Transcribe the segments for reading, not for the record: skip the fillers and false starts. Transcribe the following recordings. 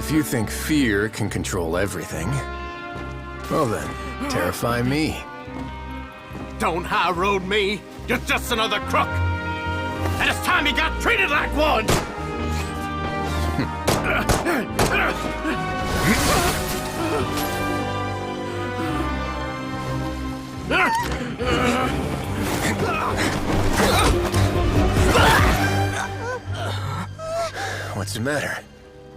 If you think fear can control everything, well then, terrify me. Don't high road me. You're just another crook. And it's time you got treated like one. What's the matter?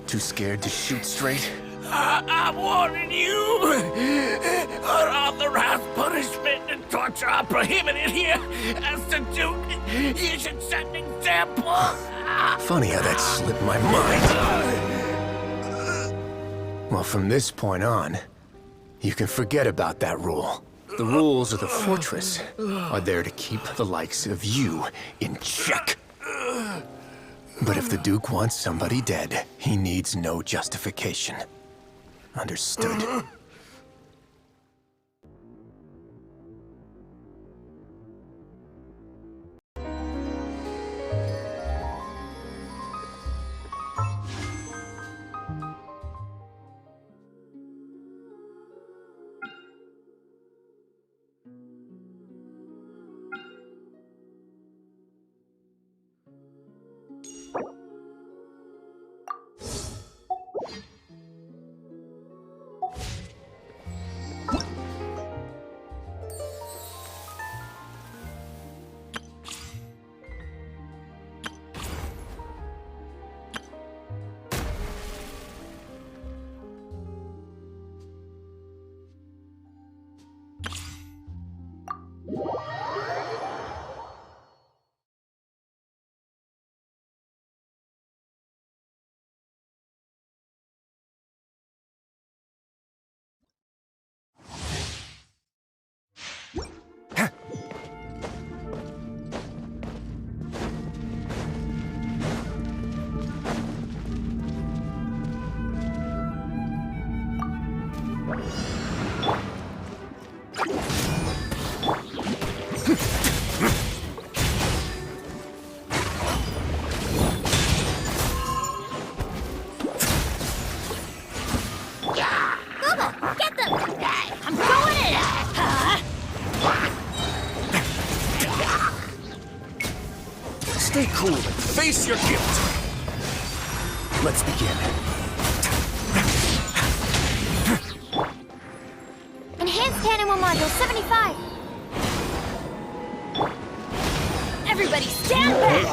Too scared to shoot straight? I'm warning you! Unauthorized punishment and torture are prohibited here. As the Duke, you should set an example. Funny how that slipped my mind. Well, from this point on, you can forget about that rule. The rules of the fortress are there to keep the likes of you in check. But if the Duke wants somebody dead, he needs no justification. Understood. Stay cool and face your guilt. Let's begin. Enhanced Animal Module 75. Everybody stand back!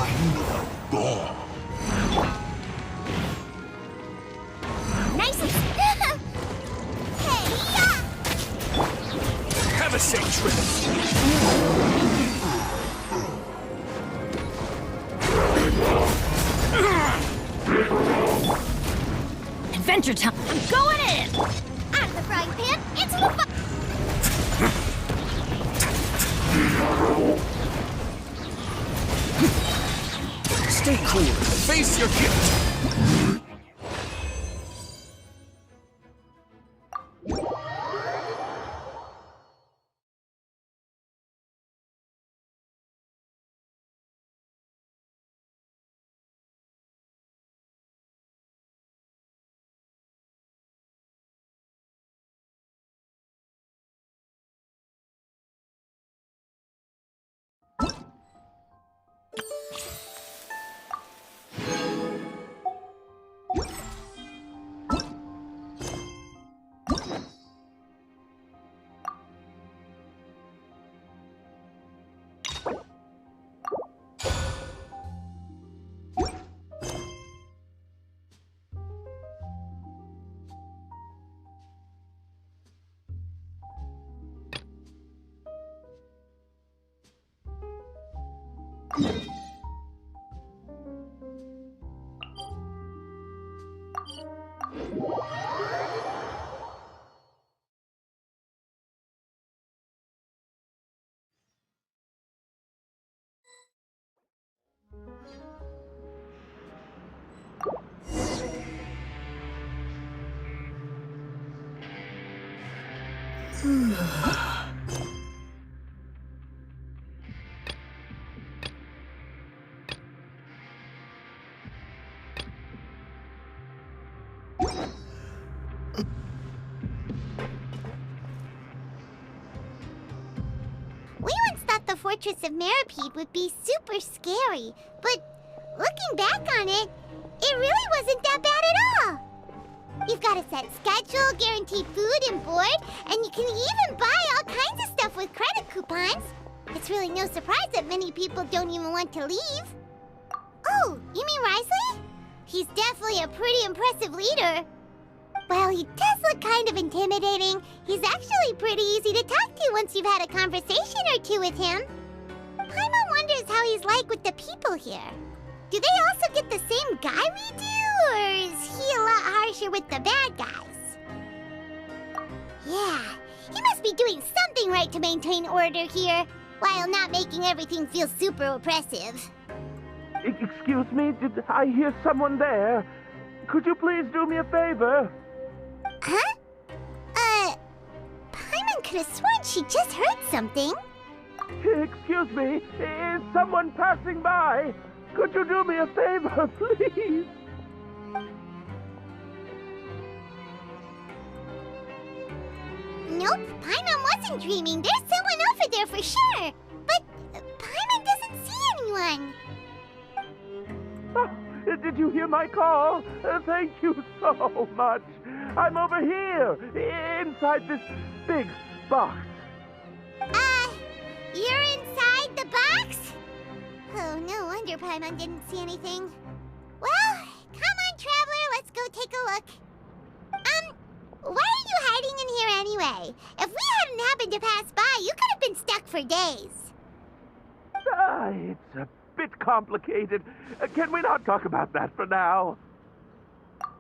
Nice and... Hey, yeah! Have a safe trip. Adventure time! I'm going in! Out of the frying pan, into the fire! Stay cool and face your guilt. We once thought the Fortress of Meropide would be super scary, but looking back on it, it really wasn't that bad at all. You've got a set schedule, guaranteed food and board, and you can even buy all kinds of stuff with credit coupons. It's really no surprise that many people don't even want to leave. Oh, you mean Wriothesley? He's definitely a pretty impressive leader. While he does look kind of intimidating, he's actually pretty easy to talk to once you've had a conversation or two with him. Paimon wonders how he's like with the people here. Do they also get the same guy we do, or is he a lot harsher with the bad guys? Yeah, he must be doing something right to maintain order here, while not making everything feel super oppressive. Excuse me, did I hear someone there? Could you please do me a favor? Huh? Paimon could have sworn she just heard something. Excuse me, is someone passing by? Could you do me a favor, please? Nope, Paimon wasn't dreaming. There's someone over there for sure. But Paimon doesn't see anyone. Oh, did you hear my call? Thank you so much. I'm over here, inside this big box. You're inside the box? Oh, no wonder Paimon didn't see anything. Well, come on, Traveler, let's go take a look. Why are you hiding in here anyway? If we hadn't happened to pass by, you could have been stuck for days. It's a bit complicated. Can we not talk about that for now?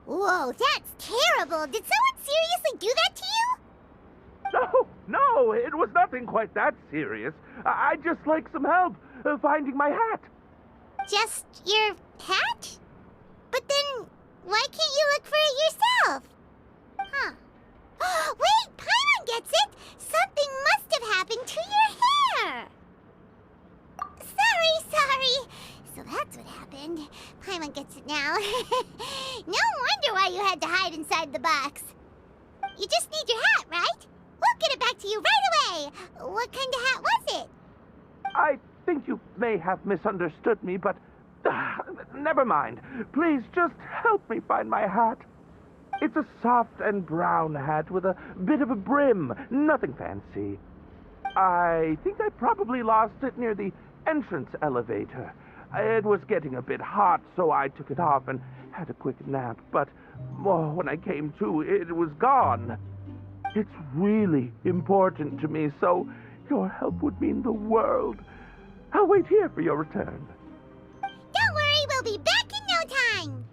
Whoa, that's terrible. Did someone seriously do that to you? No, it was nothing quite that serious. I'd just like some help finding my hat. Just your hat? But then, why can't you look for it yourself? Huh. Wait, Paimon gets it! Something must have happened to your hair! Sorry. So that's what happened. Paimon gets it now. No wonder why you had to hide inside the box. You just need your hat, right? We'll get it back to you right away. What kind of hat was it? I think you may have misunderstood me, but never mind. Please just help me find my hat. It's a soft and brown hat with a bit of a brim. Nothing fancy. I think I probably lost it near the entrance elevator. It was getting a bit hot, so I took it off and had a quick nap. But when I came to, it was gone. It's really important to me, so your help would mean the world. I'll wait here for your return. Don't worry, we'll be back in no time.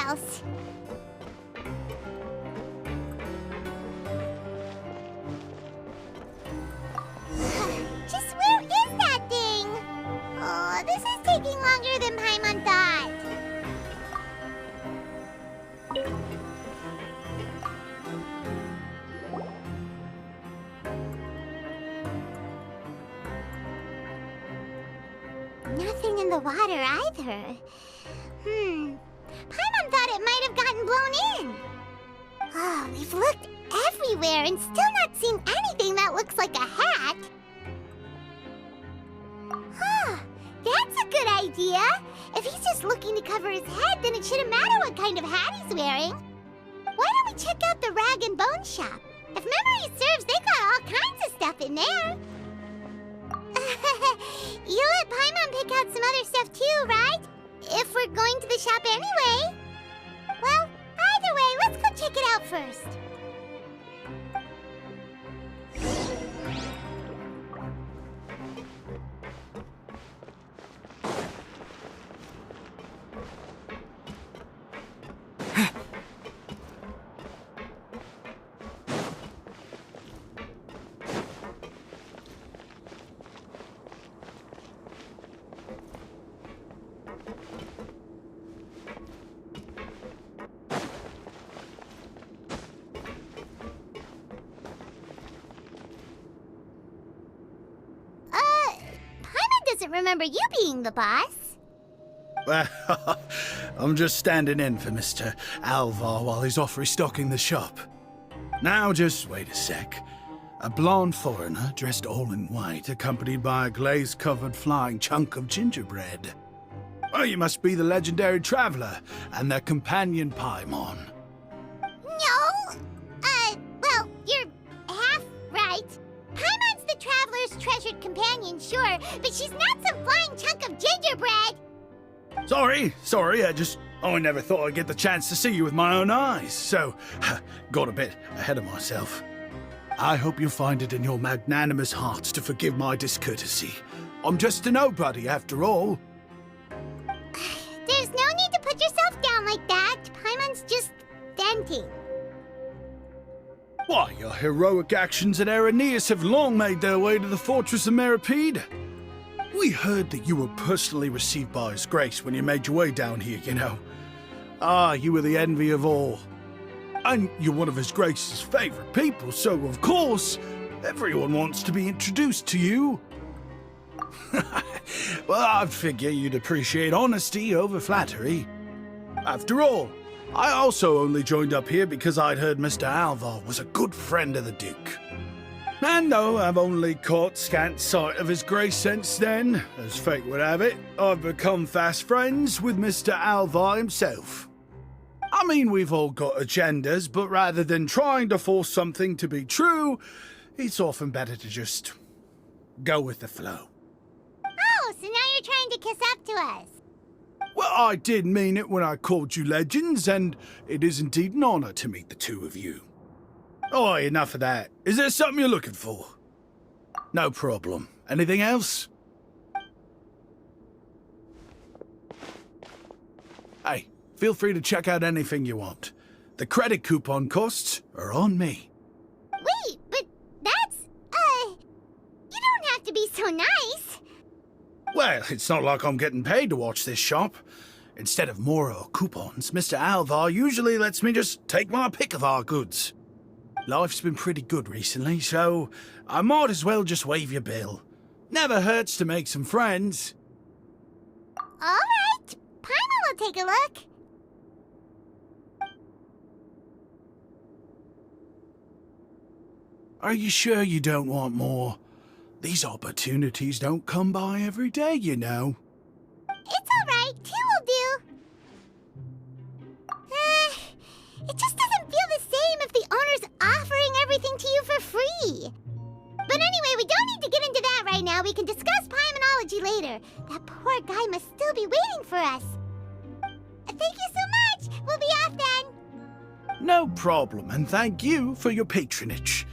else. Just where is that thing? Oh, this is taking longer than Paimon thought. Nothing in the water either. Paimon thought it might have gotten blown in. Oh, we've looked everywhere and still not seen anything that looks like a hat. Huh, that's a good idea. If he's just looking to cover his head, then it shouldn't matter what kind of hat he's wearing. Why don't we check out the rag and bone shop? If memory serves, they got all kinds of stuff in there. You let Paimon pick out some other stuff too, right? If we're going to the shop anyway. Well, either way, let's go check it out first. Doesn't remember you being the boss. Well, I'm just standing in for Mr. Alvar while he's off restocking the shop. Now, just wait a sec. A blonde foreigner dressed all in white, accompanied by a glaze-covered flying chunk of gingerbread. Oh, you must be the legendary traveler and their companion Paimon. No! Well, you're half right. Paimon's the traveler's treasured companion, sure, but she's not some flying chunk of gingerbread! Sorry, I never thought I'd get the chance to see you with my own eyes, so got a bit ahead of myself. I hope you find it in your magnanimous hearts to forgive my discourtesy. I'm just a nobody, after all. There's no need to put yourself down like that. Paimon's just venting. Why, your heroic actions at Aeneas have long made their way to the Fortress of Meropide. We heard that you were personally received by His Grace when you made your way down here, you know. Ah, you were the envy of all. And you're one of His Grace's favorite people, so of course, everyone wants to be introduced to you. Well, I'd figure you'd appreciate honesty over flattery. After all, I also only joined up here because I'd heard Mr. Alvar was a good friend of the Duke. And though I've only caught scant sight of His Grace since then, as fate would have it, I've become fast friends with Mr. Alvar himself. I mean, we've all got agendas, but rather than trying to force something to be true, it's often better to just go with the flow. Oh, so now you're trying to kiss up to us. Well, I did mean it when I called you legends, and it is indeed an honor to meet the two of you. Oh, enough of that. Is there something you're looking for? No problem. Anything else? Hey, feel free to check out anything you want. The credit coupon costs are on me. Wait, but that's, you don't have to be so nice. Well, it's not like I'm getting paid to watch this shop. Instead of more coupons, Mr. Alvar usually lets me just take my pick of our goods. Life's been pretty good recently, so I might as well just waive your bill. Never hurts to make some friends. All right, Paimon will take a look. Are you sure you don't want more? These opportunities don't come by every day, you know. It's all right, 2 will do. It just doesn't feel the same if the owner's offering everything to you for free. But anyway, we don't need to get into that right now. We can discuss Paimonology later. That poor guy must still be waiting for us. Thank you so much. We'll be off then. No problem, and thank you for your patronage.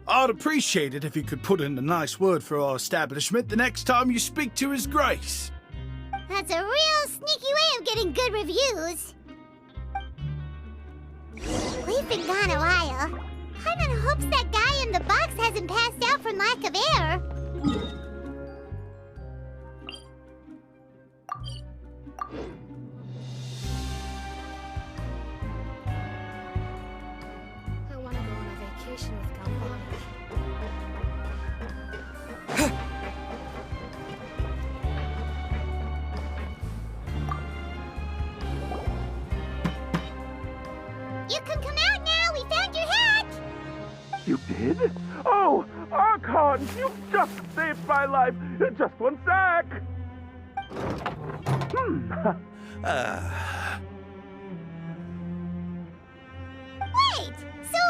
I'd appreciate it if you could put in a nice word for our establishment the next time you speak to His Grace. That's a real sneaky way of getting good reviews. We've been gone a while. Paimon hopes that guy in the box hasn't passed out from lack of air. I want to go on a vacation with Gumball. You can come out now. We found your hat. You did? Oh, Archon, you just saved my life. Just one sec. Wait, so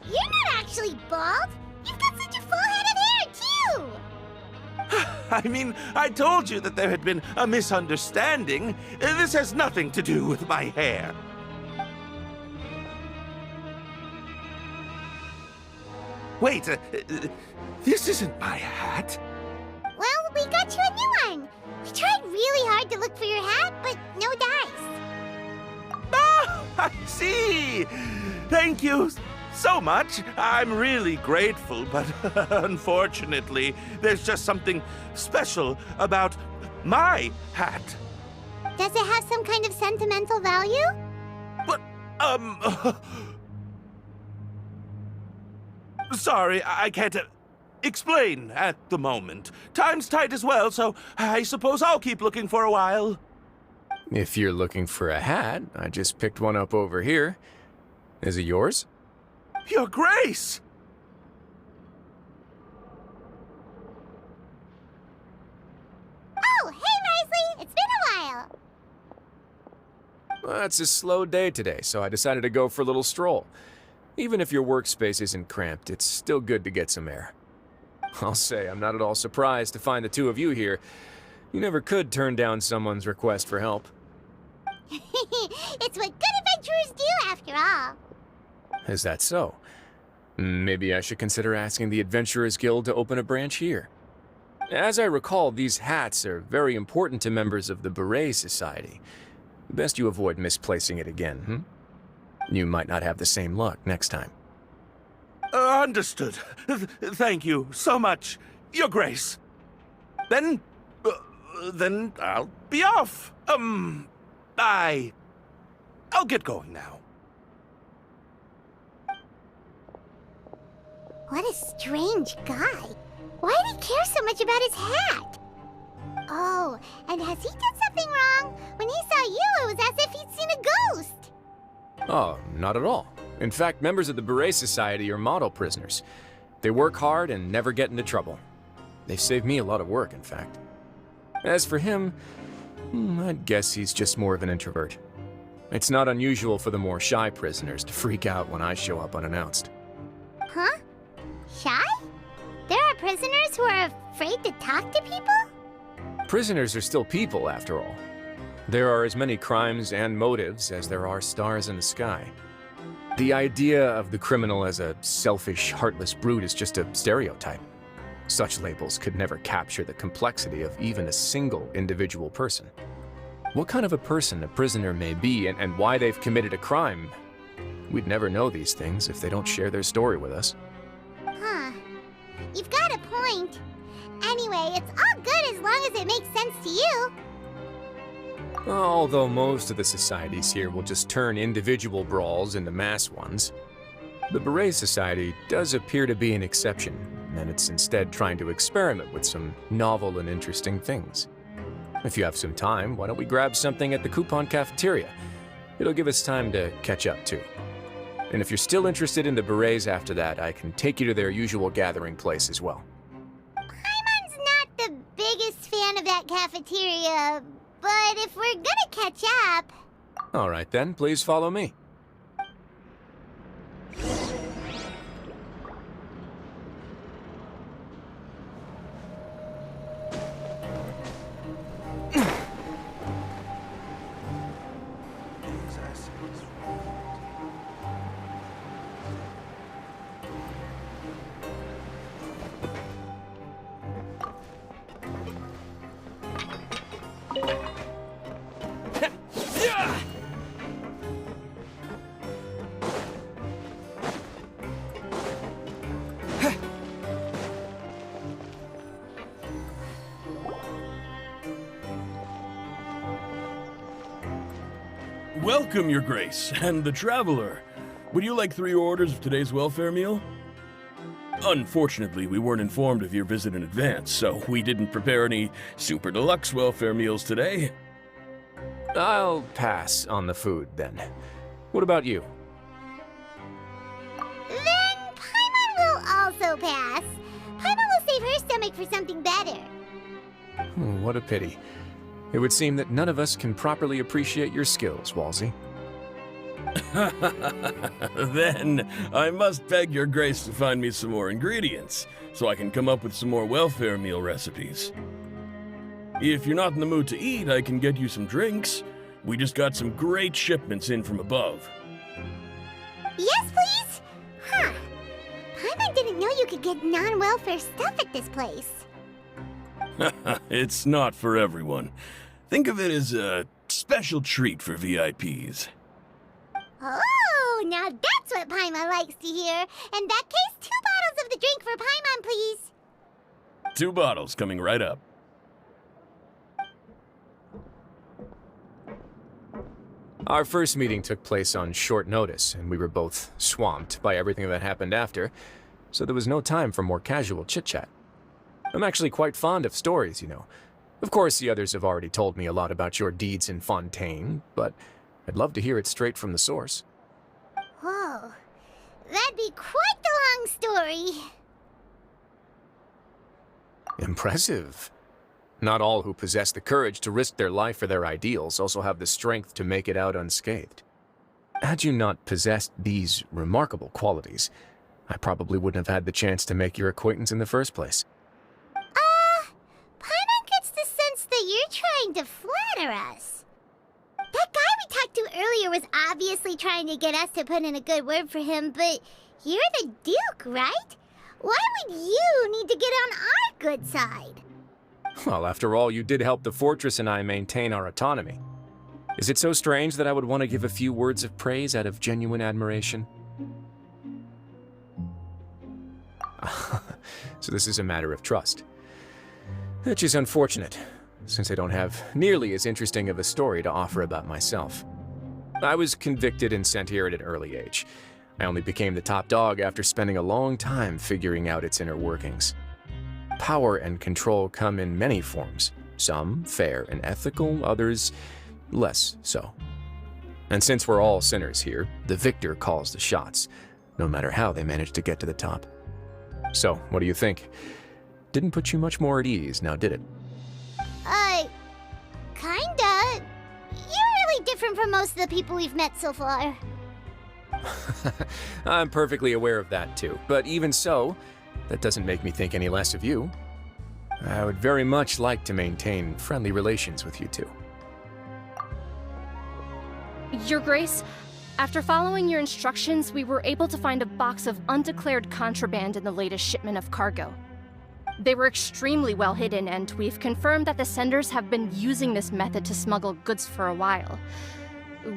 you're not actually bald? You've got such a full head of hair, too! I mean, I told you that there had been a misunderstanding. This has nothing to do with my hair. Wait, this isn't my hat. Well, we got you a new one. We tried really hard to look for your hat, but no dice. Ah, I see. Thank you so much. I'm really grateful, but unfortunately, there's just something special about my hat. Does it have some kind of sentimental value? But, sorry, I can't explain at the moment. Time's tight as well, so I suppose I'll keep looking for a while. If you're looking for a hat, I just picked one up over here. Is it yours? Your Grace! Oh, hey, Wriothesley! It's been a while. Well, it's a slow day today, so I decided to go for a little stroll. Even if your workspace isn't cramped, it's still good to get some air. I'll say I'm not at all surprised to find the two of you here. You never could turn down someone's request for help. It's what good adventurers do, after all. Is that so? Maybe I should consider asking the Adventurers Guild to open a branch here. As I recall, these hats are very important to members of the Beret Society. Best you avoid misplacing it again, You might not have the same luck next time. Understood. Thank you so much, Your Grace. Then I'll be off. I'll get going now. What a strange guy. Why did he care so much about his hat? Oh, and has he done something wrong? When he saw you, it was as if he'd seen a ghost. Oh, not at all. In fact, members of the Beret Society are model prisoners. They work hard and never get into trouble. They've saved me a lot of work, in fact. As for him, I'd guess he's just more of an introvert. It's not unusual for the more shy prisoners to freak out when I show up unannounced. Huh? Shy? There are prisoners who are afraid to talk to people? Prisoners are still people, after all. There are as many crimes and motives as there are stars in the sky. The idea of the criminal as a selfish, heartless brute is just a stereotype. Such labels could never capture the complexity of even a single individual person. What kind of a person a prisoner may be and why they've committed a crime, we'd never know these things if they don't share their story with us. Huh. You've got a point. Anyway, it's all good as long as it makes sense to you. Although most of the societies here will just turn individual brawls into mass ones, the Beret Society does appear to be an exception, and it's instead trying to experiment with some novel and interesting things. If you have some time, why don't we grab something at the Coupon Cafeteria? It'll give us time to catch up, too. And if you're still interested in the Berets after that, I can take you to their usual gathering place as well. Paimon's not the biggest fan of that cafeteria, but if we're gonna catch up... All right then, please follow me. Welcome, Your Grace, and the Traveler. Would you like 3 orders of today's welfare meal? Unfortunately, we weren't informed of your visit in advance, so we didn't prepare any super deluxe welfare meals today. I'll pass on the food, then. What about you? Then Paimon will also pass. Paimon will save her stomach for something better. What a pity. It would seem that none of us can properly appreciate your skills, Walsey. Then, I must beg Your Grace to find me some more ingredients, so I can come up with some more welfare meal recipes. If you're not in the mood to eat, I can get you some drinks. We just got some great shipments in from above. Yes, please? Huh. Paimon didn't know you could get non-welfare stuff at this place. It's not for everyone. Think of it as a special treat for VIPs. Oh, now that's what Paimon likes to hear. In that case, 2 bottles of the drink for Paimon, please. 2 bottles coming right up. Our first meeting took place on short notice, and we were both swamped by everything that happened after, so there was no time for more casual chit-chat. I'm actually quite fond of stories, you know. Of course, the others have already told me a lot about your deeds in Fontaine, but I'd love to hear it straight from the source. Whoa, that'd be quite the long story. Impressive. Not all who possess the courage to risk their life for their ideals also have the strength to make it out unscathed. Had you not possessed these remarkable qualities, I probably wouldn't have had the chance to make your acquaintance in the first place. Paimon gets the sense that you're trying to flatter us. That guy we talked to earlier was obviously trying to get us to put in a good word for him, but you're the Duke, right? Why would you need to get on our good side? Well, after all, you did help the Fortress and I maintain our autonomy. Is it so strange that I would want to give a few words of praise out of genuine admiration? So this is a matter of trust. Which is unfortunate, since I don't have nearly as interesting of a story to offer about myself. I was convicted and sent here at an early age. I only became the top dog after spending a long time figuring out its inner workings. Power and control come in many forms, some fair and ethical, others less so. And since we're all sinners here, the victor calls the shots, no matter how they manage to get to the top. So, what do you think? Didn't put you much more at ease, now did it? Kinda. You're really different from most of the people we've met so far. I'm perfectly aware of that too, but even so, that doesn't make me think any less of you. I would very much like to maintain friendly relations with you two. Your Grace, after following your instructions, we were able to find a box of undeclared contraband in the latest shipment of cargo. They were extremely well hidden, and we've confirmed that the senders have been using this method to smuggle goods for a while.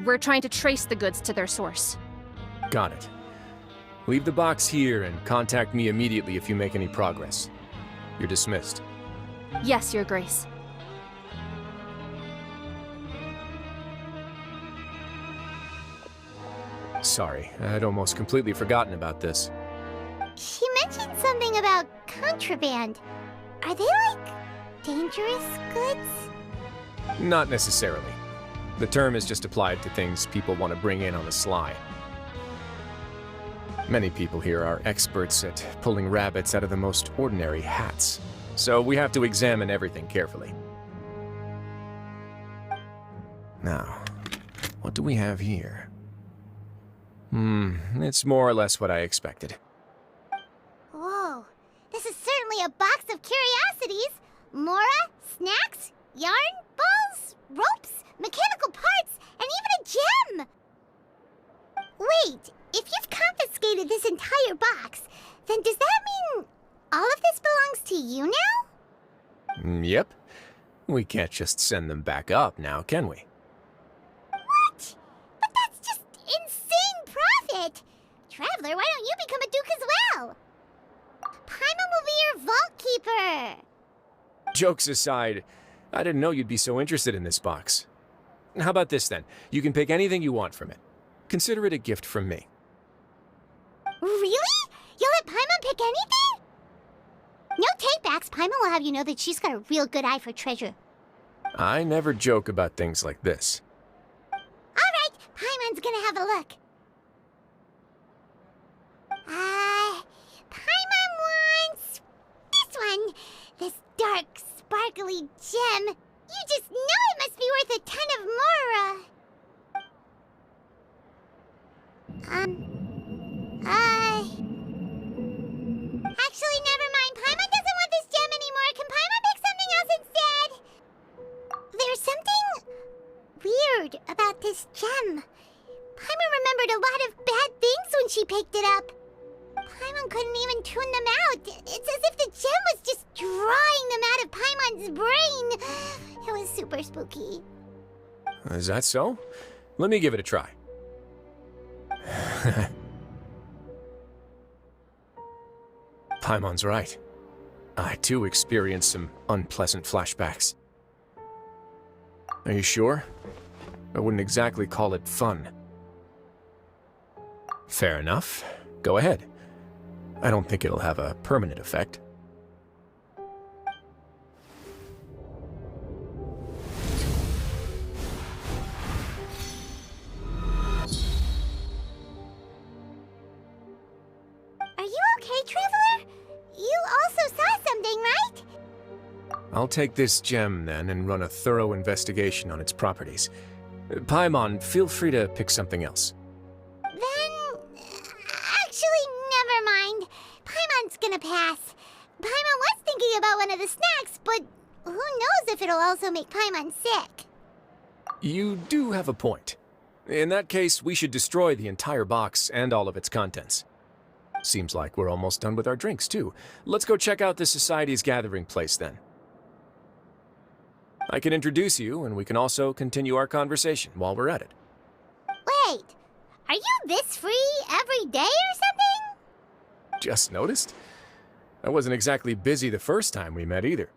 We're trying to trace the goods to their source. Got it. Leave the box here and contact me immediately if you make any progress. You're dismissed. Yes, Your Grace. Sorry, I'd almost completely forgotten about this. She mentioned something about contraband. Are they, dangerous goods? Not necessarily. The term is just applied to things people want to bring in on the sly. Many people here are experts at pulling rabbits out of the most ordinary hats, so we have to examine everything carefully. Now, what do we have here? It's more or less what I expected. Whoa, this is certainly a box of curiosities. Mora, snacks, yarn, balls, ropes, mechanical parts, and even a gem! Wait, if you've confiscated this entire box, then does that mean all of this belongs to you now? Yep. We can't just send them back up now, can we? What? But that's just insane profit! Traveler, why don't you become a duke as well? Paimon will be your vault keeper! Jokes aside, I didn't know you'd be so interested in this box. How about this then? You can pick anything you want from it. Consider it a gift from me. Really? You'll let Paimon pick anything? No take-backs. Paimon will have you know that she's got a real good eye for treasure. I never joke about things like this. Alright, Paimon's gonna have a look. Paimon wants this one. This dark, sparkly gem. You just know it must be worth a ton of Mora. Actually, never mind. Paimon doesn't want this gem anymore. Can Paimon pick something else instead? There's something weird about this gem. Paimon remembered a lot of bad things when she picked it up. Paimon couldn't even tune them out. It's as if the gem was just drawing them out of Paimon's brain. It was super spooky. Is that so? Let me give it a try. Paimon's right. I too experienced some unpleasant flashbacks. Are you sure? I wouldn't exactly call it fun. Fair enough. Go ahead. I don't think it'll have a permanent effect. Are you okay, Traveler? You also saw something, right? I'll take this gem then and run a thorough investigation on its properties. Paimon, feel free to pick something else. Actually, never mind. Paimon's gonna pass. Paimon was thinking about one of the snacks, but who knows if it'll also make Paimon sick. You do have a point. In that case, we should destroy the entire box and all of its contents. Seems like we're almost done with our drinks, too. Let's go check out the Society's gathering place, then. I can introduce you, and we can also continue our conversation while we're at it. Wait, are you this free every day or something? Just noticed? I wasn't exactly busy the first time we met, either.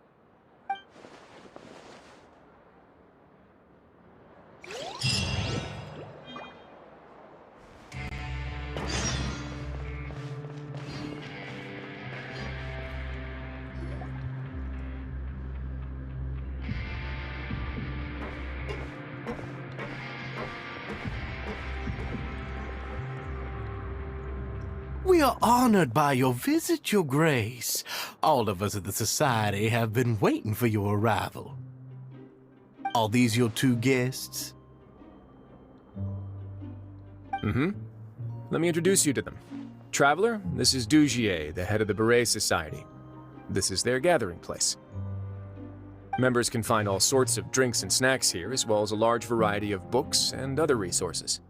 We are honored by your visit, Your Grace. All of us at the Society have been waiting for your arrival. Are these your two guests? Mm-hmm. Let me introduce you to them. Traveler, this is Dugier, the head of the Beret Society. This is their gathering place. Members can find all sorts of drinks and snacks here, as well as a large variety of books and other resources.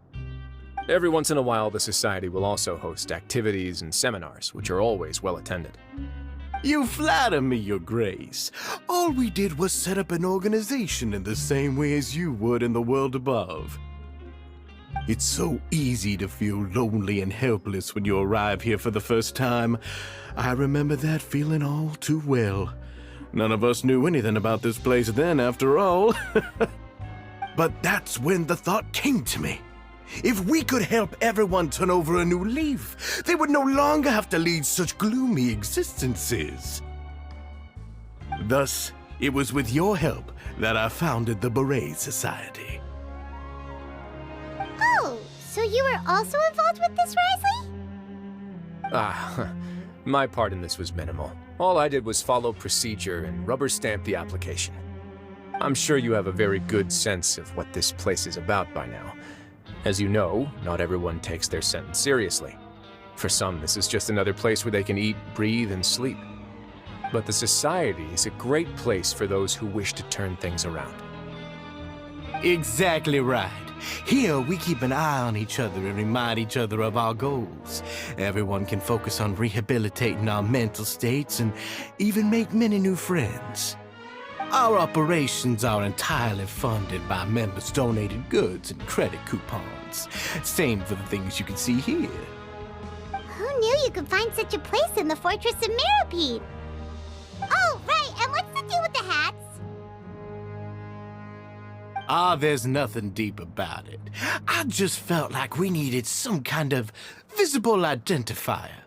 Every once in a while, the Society will also host activities and seminars, which are always well attended. You flatter me, Your Grace. All we did was set up an organization in the same way as you would in the world above. It's so easy to feel lonely and helpless when you arrive here for the first time. I remember that feeling all too well. None of us knew anything about this place then, after all. But that's when the thought came to me. If we could help everyone turn over a new leaf, they would no longer have to lead such gloomy existences. Thus, it was with your help that I founded the Beret Society. Oh, so you were also involved with this, Wriothesley? My part in this was minimal. All I did was follow procedure and rubber stamp the application. I'm sure you have a very good sense of what this place is about by now. As you know, not everyone takes their sentence seriously. For some, this is just another place where they can eat, breathe, and sleep. But the Society is a great place for those who wish to turn things around. Exactly right. Here, we keep an eye on each other and remind each other of our goals. Everyone can focus on rehabilitating our mental states and even make many new friends. Our operations are entirely funded by members' donated goods and credit coupons. Same for the things you can see here. Who knew you could find such a place in the Fortress of Meropide? Oh, right, and what's the deal with the hats? Ah, there's nothing deep about it. I just felt like we needed some kind of visible identifier.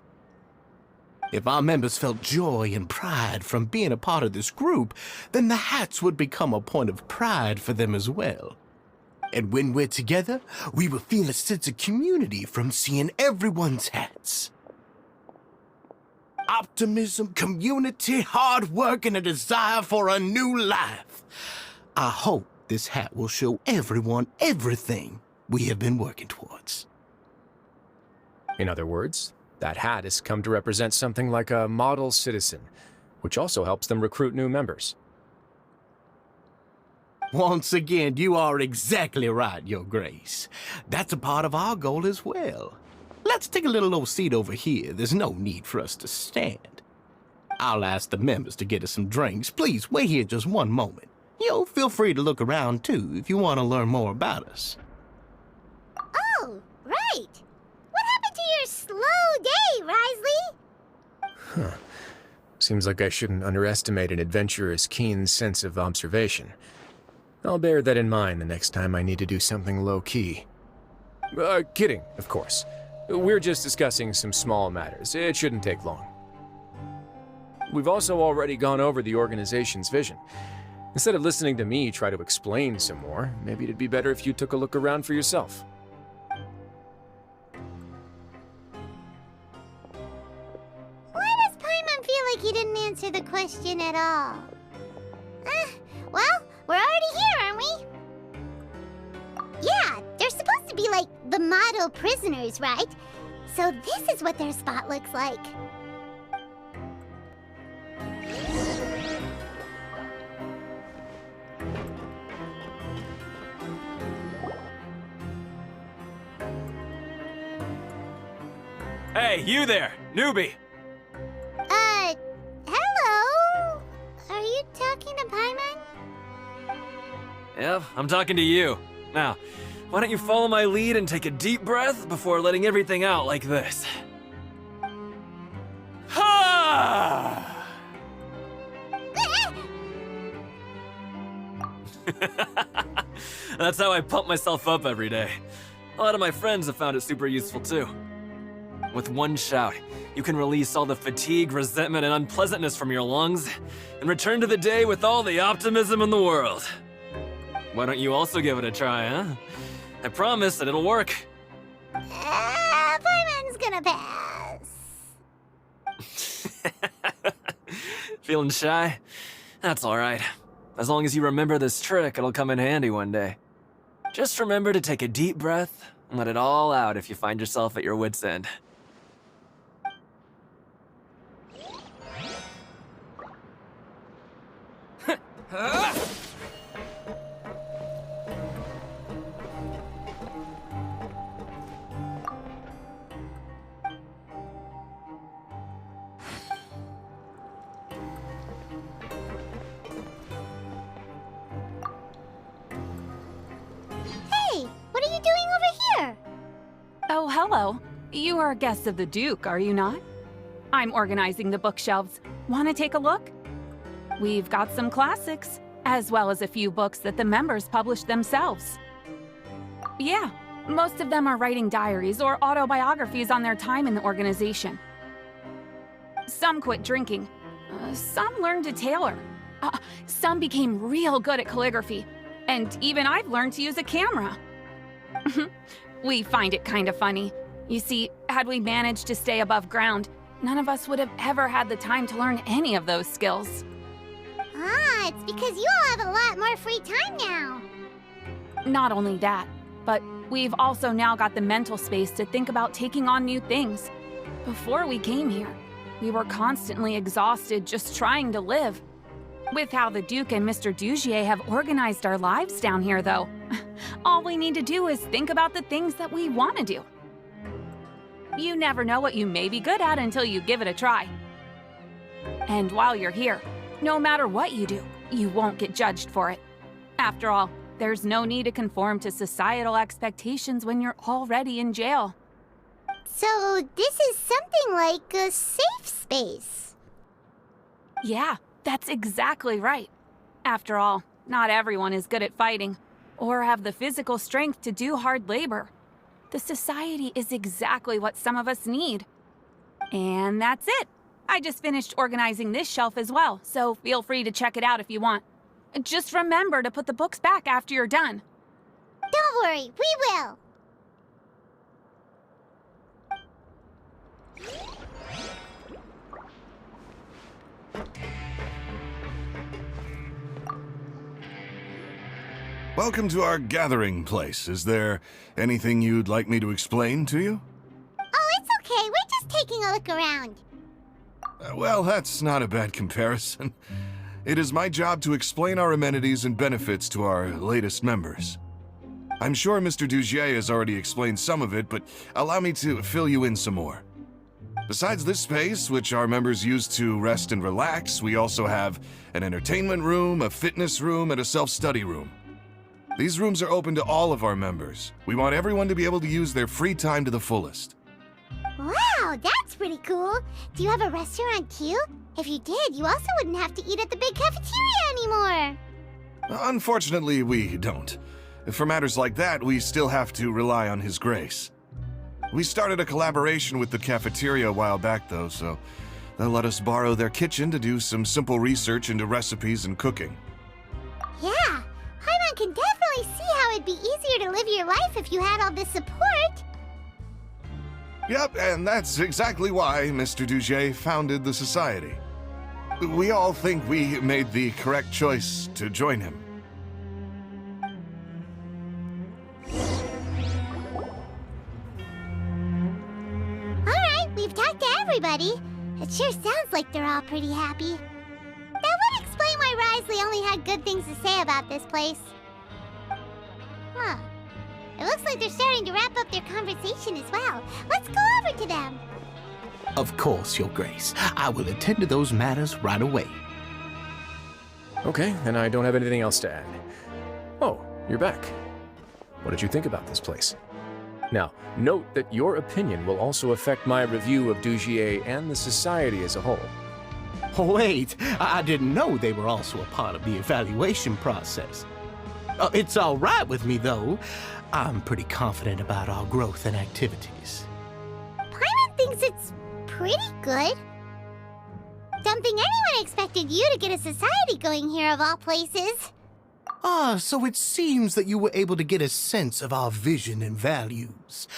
If our members felt joy and pride from being a part of this group, then the hats would become a point of pride for them as well. And when we're together, we will feel a sense of community from seeing everyone's hats. Optimism, community, hard work, and a desire for a new life. I hope this hat will show everyone everything we have been working towards. In other words, that hat has come to represent something like a model citizen, which also helps them recruit new members. Once again, you are exactly right, Your Grace. That's a part of our goal as well. Let's take a little old seat over here. There's no need for us to stand. I'll ask the members to get us some drinks. Please wait here just one moment. Feel free to look around too if you want to learn more about us. Oh, right. What happened to your slow day, Wriothesley? Seems like I shouldn't underestimate an adventurer's keen sense of observation. I'll bear that in mind the next time I need to do something low-key. Kidding, of course. We're just discussing some small matters. It shouldn't take long. We've also already gone over the organization's vision. Instead of listening to me try to explain some more, maybe it'd be better if you took a look around for yourself. Why does Paimon feel like he didn't answer the question at all? Well, we're already here, aren't we? Yeah, they're supposed to be like the model prisoners, right? So this is what their spot looks like. Hey, you there, newbie! Hello? Are you talking to Paimon? Yep, I'm talking to you. Now, why don't you follow my lead and take a deep breath before letting everything out like this? Ha! That's how I pump myself up every day. A lot of my friends have found it super useful too. With one shout, you can release all the fatigue, resentment, and unpleasantness from your lungs and return to the day with all the optimism in the world. Why don't you also give it a try, huh? I promise that it'll work. Paimon's gonna pass. Feeling shy? That's alright. As long as you remember this trick, it'll come in handy one day. Just remember to take a deep breath and let it all out if you find yourself at your wit's end. Hey, what are you doing over here? Oh, hello. You are guests of the Duke, are you not? I'm organizing the bookshelves. Want to take a look? We've got some classics, as well as a few books that the members published themselves. Yeah, most of them are writing diaries or autobiographies on their time in the organization. Some quit drinking. Some learned to tailor. Some became real good at calligraphy. And even I've learned to use a camera. We find it kind of funny. You see, had we managed to stay above ground, none of us would have ever had the time to learn any of those skills. Ah, it's because you all have a lot more free time now. Not only that, but we've also now got the mental space to think about taking on new things. Before we came here, we were constantly exhausted just trying to live. With how the Duke and Mr. Dugier have organized our lives down here, though, all we need to do is think about the things that we want to do. You never know what you may be good at until you give it a try. And while you're here, no matter what you do, you won't get judged for it. After all, there's no need to conform to societal expectations when you're already in jail. So this is something like a safe space. Yeah, that's exactly right. After all, not everyone is good at fighting. or have the physical strength to do hard labor. The Society is exactly what some of us need. And that's it. I just finished organizing this shelf as well, so feel free to check it out if you want. Just remember to put the books back after you're done. Don't worry, we will. Welcome to our gathering place. Is there anything you'd like me to explain to you? Oh, it's okay. We're just taking a look around. Well, that's not a bad comparison. It is my job to explain our amenities and benefits to our latest members. I'm sure Mr. Dugier has already explained some of it, but allow me to fill you in some more. Besides this space, which our members use to rest and relax, we also have an entertainment room, a fitness room, and a self-study room. These rooms are open to all of our members. We want everyone to be able to use their free time to the fullest. Wow, that's pretty cool. Do you have a restaurant too? If you did, you also wouldn't have to eat at the big cafeteria anymore. Unfortunately, we don't. For matters like that, we still have to rely on His Grace. We started a collaboration with the cafeteria a while back, though, so they'll let us borrow their kitchen to do some simple research into recipes and cooking. Yeah, Paimon can definitely see how it'd be easier to live your life if you had all this support. Yep, and that's exactly why Mr. Dugier founded the Society. We all think we made the correct choice to join him. Alright, we've talked to everybody. It sure sounds like they're all pretty happy. That would explain why Wriothesley only had good things to say about this place. Huh. It looks like they're starting to wrap up their conversation as well. Let's go over to them. Of course, Your Grace. I will attend to those matters right away. Okay, then I don't have anything else to add. Oh, you're back. What did you think about this place? Now, note that your opinion will also affect my review of Dugier and the Society as a whole. Oh, wait, I didn't know they were also a part of the evaluation process. It's all right with me, though. I'm pretty confident about our growth and activities. Paimon thinks it's pretty good. Don't think anyone expected you to get a society going here of all places. So it seems that you were able to get a sense of our vision and values.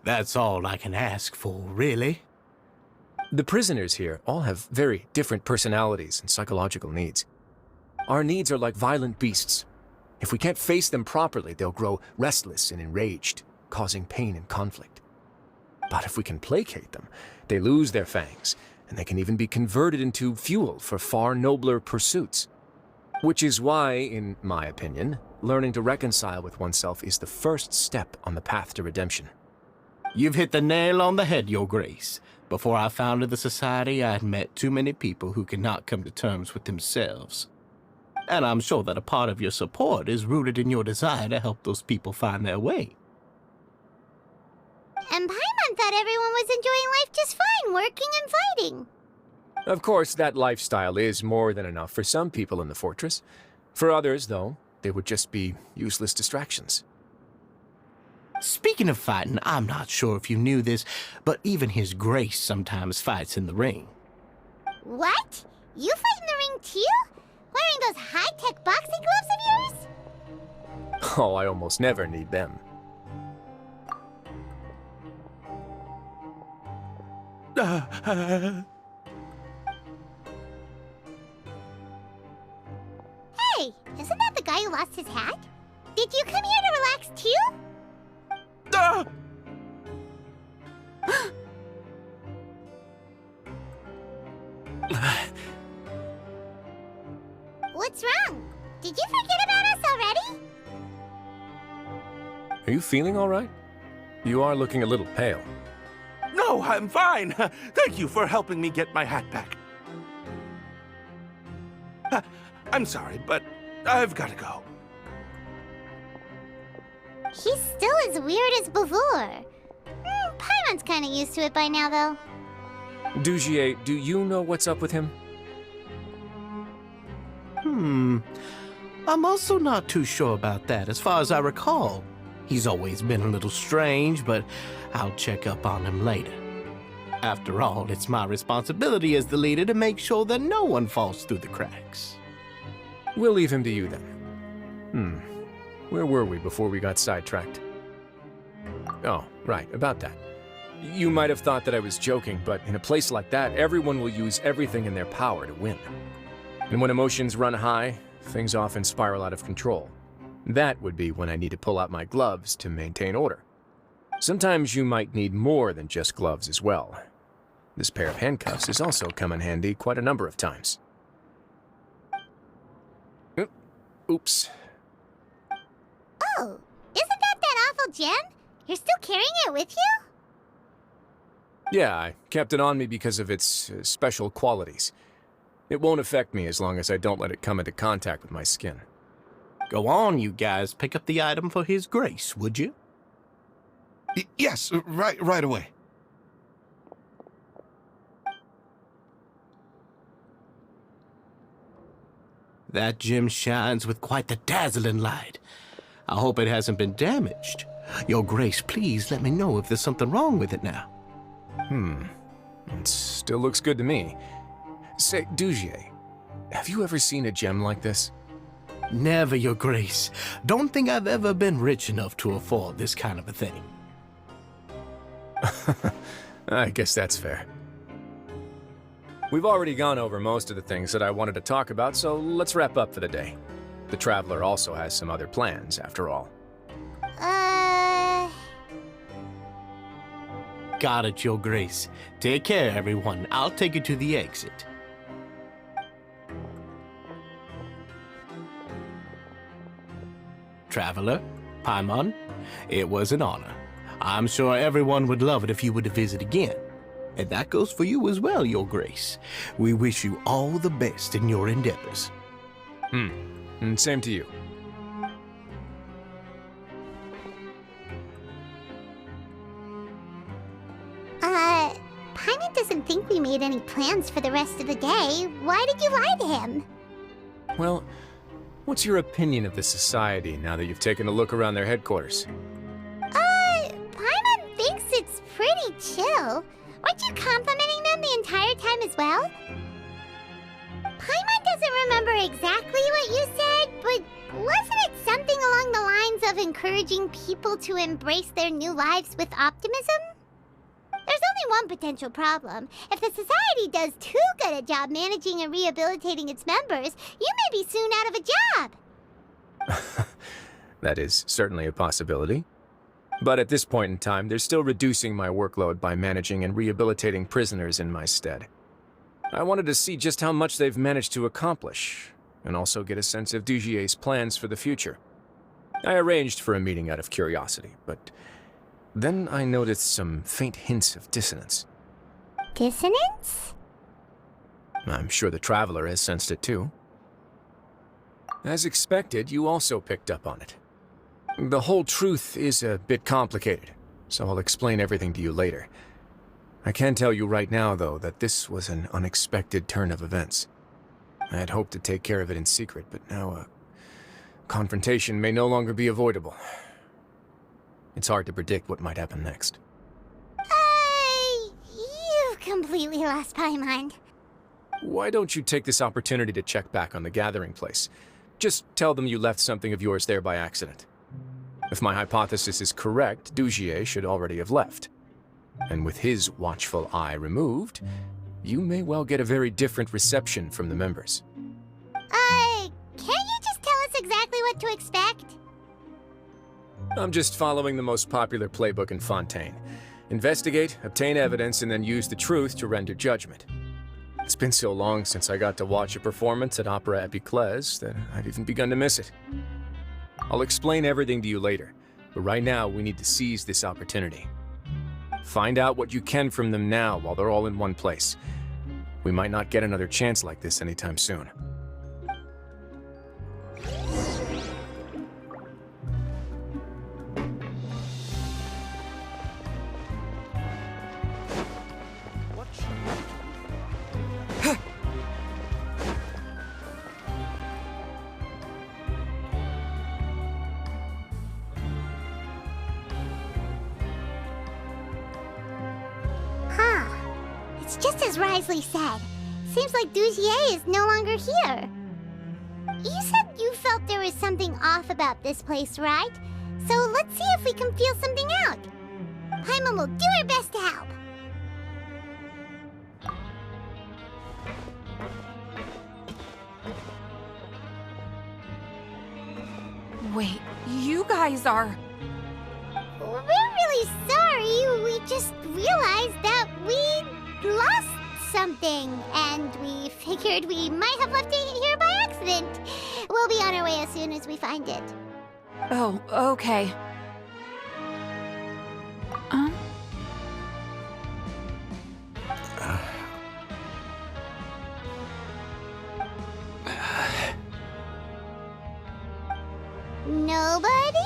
That's all I can ask for, really. The prisoners here all have very different personalities and psychological needs. Our needs are like violent beasts. If we can't face them properly, they'll grow restless and enraged, causing pain and conflict. But if we can placate them, they lose their fangs, and they can even be converted into fuel for far nobler pursuits. Which is why, in my opinion, learning to reconcile with oneself is the first step on the path to redemption. You've hit the nail on the head, Your Grace. Before I founded the Society, I had met too many people who could not come to terms with themselves. And I'm sure that a part of your support is rooted in your desire to help those people find their way. And Paimon thought everyone was enjoying life just fine, working and fighting. Of course, that lifestyle is more than enough for some people in the fortress. For others, though, they would just be useless distractions. Speaking of fighting, I'm not sure if you knew this, but even His Grace sometimes fights in the ring. What? You fight in the ring too? Wearing those high-tech boxing gloves of yours? Oh, I almost never need them. Hey, isn't that the guy who lost his hat? Did you come here to relax too? What's wrong? Did you forget about us already? Are you feeling all right? You are looking a little pale. No, I'm fine. Thank you for helping me get my hat back. I'm sorry, but I've got to go. He's still as weird as before. Paimon's kind of used to it by now, though. Dugier, do you know what's up with him? I'm also not too sure about that. As far as I recall, he's always been a little strange, but I'll check up on him later. After all, it's my responsibility as the leader to make sure that no one falls through the cracks. We'll leave him to you then. Where were we before we got sidetracked? Oh, right, about that. You might have thought that I was joking, but in a place like that, everyone will use everything in their power to win. And when emotions run high, things often spiral out of control. That would be when I need to pull out my gloves to maintain order. Sometimes you might need more than just gloves as well. This pair of handcuffs has also come in handy quite a number of times. Oops. Oh, isn't that awful gem? You're still carrying it with you? Yeah, I kept it on me because of its special qualities. It won't affect me as long as I don't let it come into contact with my skin. Go on, you guys. Pick up the item for His Grace, would you? Yes, right away. That gem shines with quite the dazzling light. I hope it hasn't been damaged. Your Grace, please let me know if there's something wrong with it now. It still looks good to me. Say, Dugier, have you ever seen a gem like this? Never, Your Grace. Don't think I've ever been rich enough to afford this kind of a thing. I guess that's fair. We've already gone over most of the things that I wanted to talk about, so let's wrap up for the day. The Traveler also has some other plans, after all. Got it, Your Grace. Take care, everyone. I'll take you to the exit. Traveler, Paimon, it was an honor. I'm sure everyone would love it if you were to visit again. And that goes for you as well, Your Grace. We wish you all the best in your endeavors. And same to you. Paimon doesn't think we made any plans for the rest of the day. Why did you lie to him? Well, what's your opinion of the Society now that you've taken a look around their headquarters? Paimon thinks it's pretty chill. Weren't you complimenting them the entire time as well? Paimon doesn't remember exactly what you said, but wasn't it something along the lines of encouraging people to embrace their new lives with optimism? There's only one potential problem. If the Society does too good a job managing and rehabilitating its members, you may be soon out of a job. That is certainly a possibility. But at this point in time, they're still reducing my workload by managing and rehabilitating prisoners in my stead. I wanted to see just how much they've managed to accomplish, and also get a sense of Dugier's plans for the future. I arranged for a meeting out of curiosity, but then I noticed some faint hints of dissonance. Dissonance? I'm sure the Traveler has sensed it too. As expected, you also picked up on it. The whole truth is a bit complicated, so I'll explain everything to you later. I can tell you right now, though, that this was an unexpected turn of events. I had hoped to take care of it in secret, but now a confrontation may no longer be avoidable. It's hard to predict what might happen next. You've completely lost Paimon. Why don't you take this opportunity to check back on the gathering place? Just tell them you left something of yours there by accident. If my hypothesis is correct, Dugier should already have left. And with his watchful eye removed, you may well get a very different reception from the members. Can't you just tell us exactly what to expect? I'm just following the most popular playbook in Fontaine. Investigate, obtain evidence, and then use the truth to render judgment. It's been so long since I got to watch a performance at Opera Epiclese that I've even begun to miss it. I'll explain everything to you later, but right now we need to seize this opportunity. Find out what you can from them now while they're all in one place. We might not get another chance like this anytime soon. It's just as Wriothesley said. Seems like Dugier is no longer here. You said you felt there was something off about this place, right? So let's see if we can feel something out. Paimon will do her best to help. Wait, you guys are... We're really sorry. We just realized that we lost something, and we figured we might have left it here by accident. We'll be on our way as soon as we find it. Oh, okay. Nobody?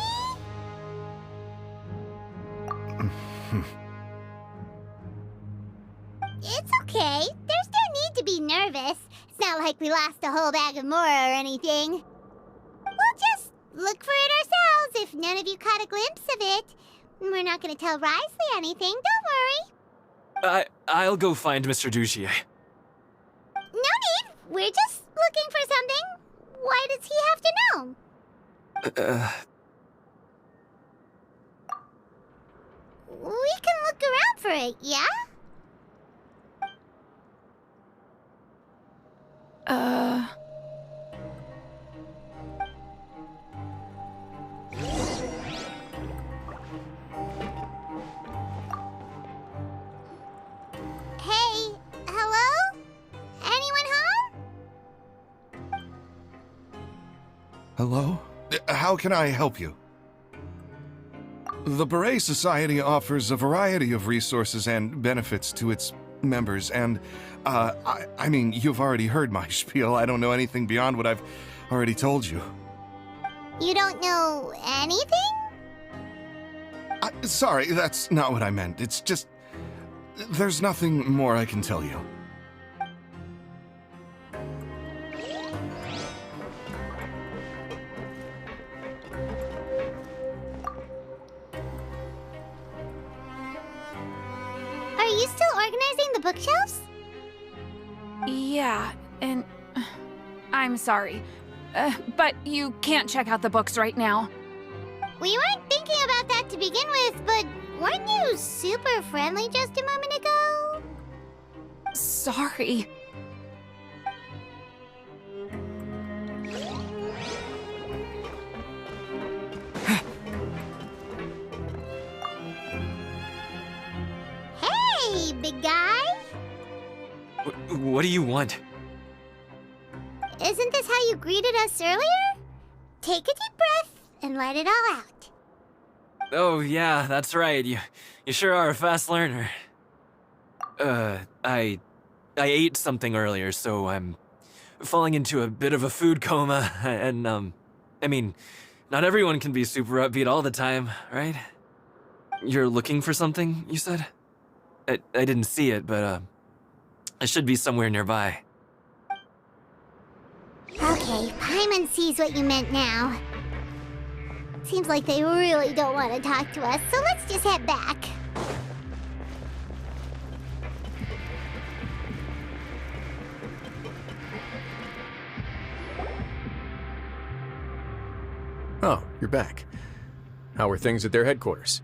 It's okay. There's no need to be nervous. It's not like we lost a whole bag of Mora or anything. We'll just look for it ourselves if none of you caught a glimpse of it. We're not going to tell Wriothesley anything, don't worry. I'll go find Mr. Dugier. No need. We're just looking for something. Why does he have to know? We can look around for it, yeah? Hey, hello? Anyone home? Hello? How can I help you? The Beret Society offers a variety of resources and benefits to its members, and, I mean, you've already heard my spiel. I don't know anything beyond what I've already told you. You don't know anything? Sorry, that's not what I meant. It's just... there's nothing more I can tell you. Are you still organizing the bookshelves? Yeah, and... I'm sorry. But you can't check out the books right now. We weren't thinking about that to begin with, but weren't you super friendly just a moment ago? Sorry. Hey, big guy! What do you want? Isn't this how you greeted us earlier? Take a deep breath and let it all out. Oh, yeah, that's right. You sure are a fast learner. I ate something earlier, so I'm falling into a bit of a food coma, and, I mean, not everyone can be super upbeat all the time, right? You're looking for something, you said? I didn't see it, but, it should be somewhere nearby. Okay, Paimon sees what you meant now. Seems like they really don't want to talk to us, so let's just head back. Oh, you're back. How were things at their headquarters?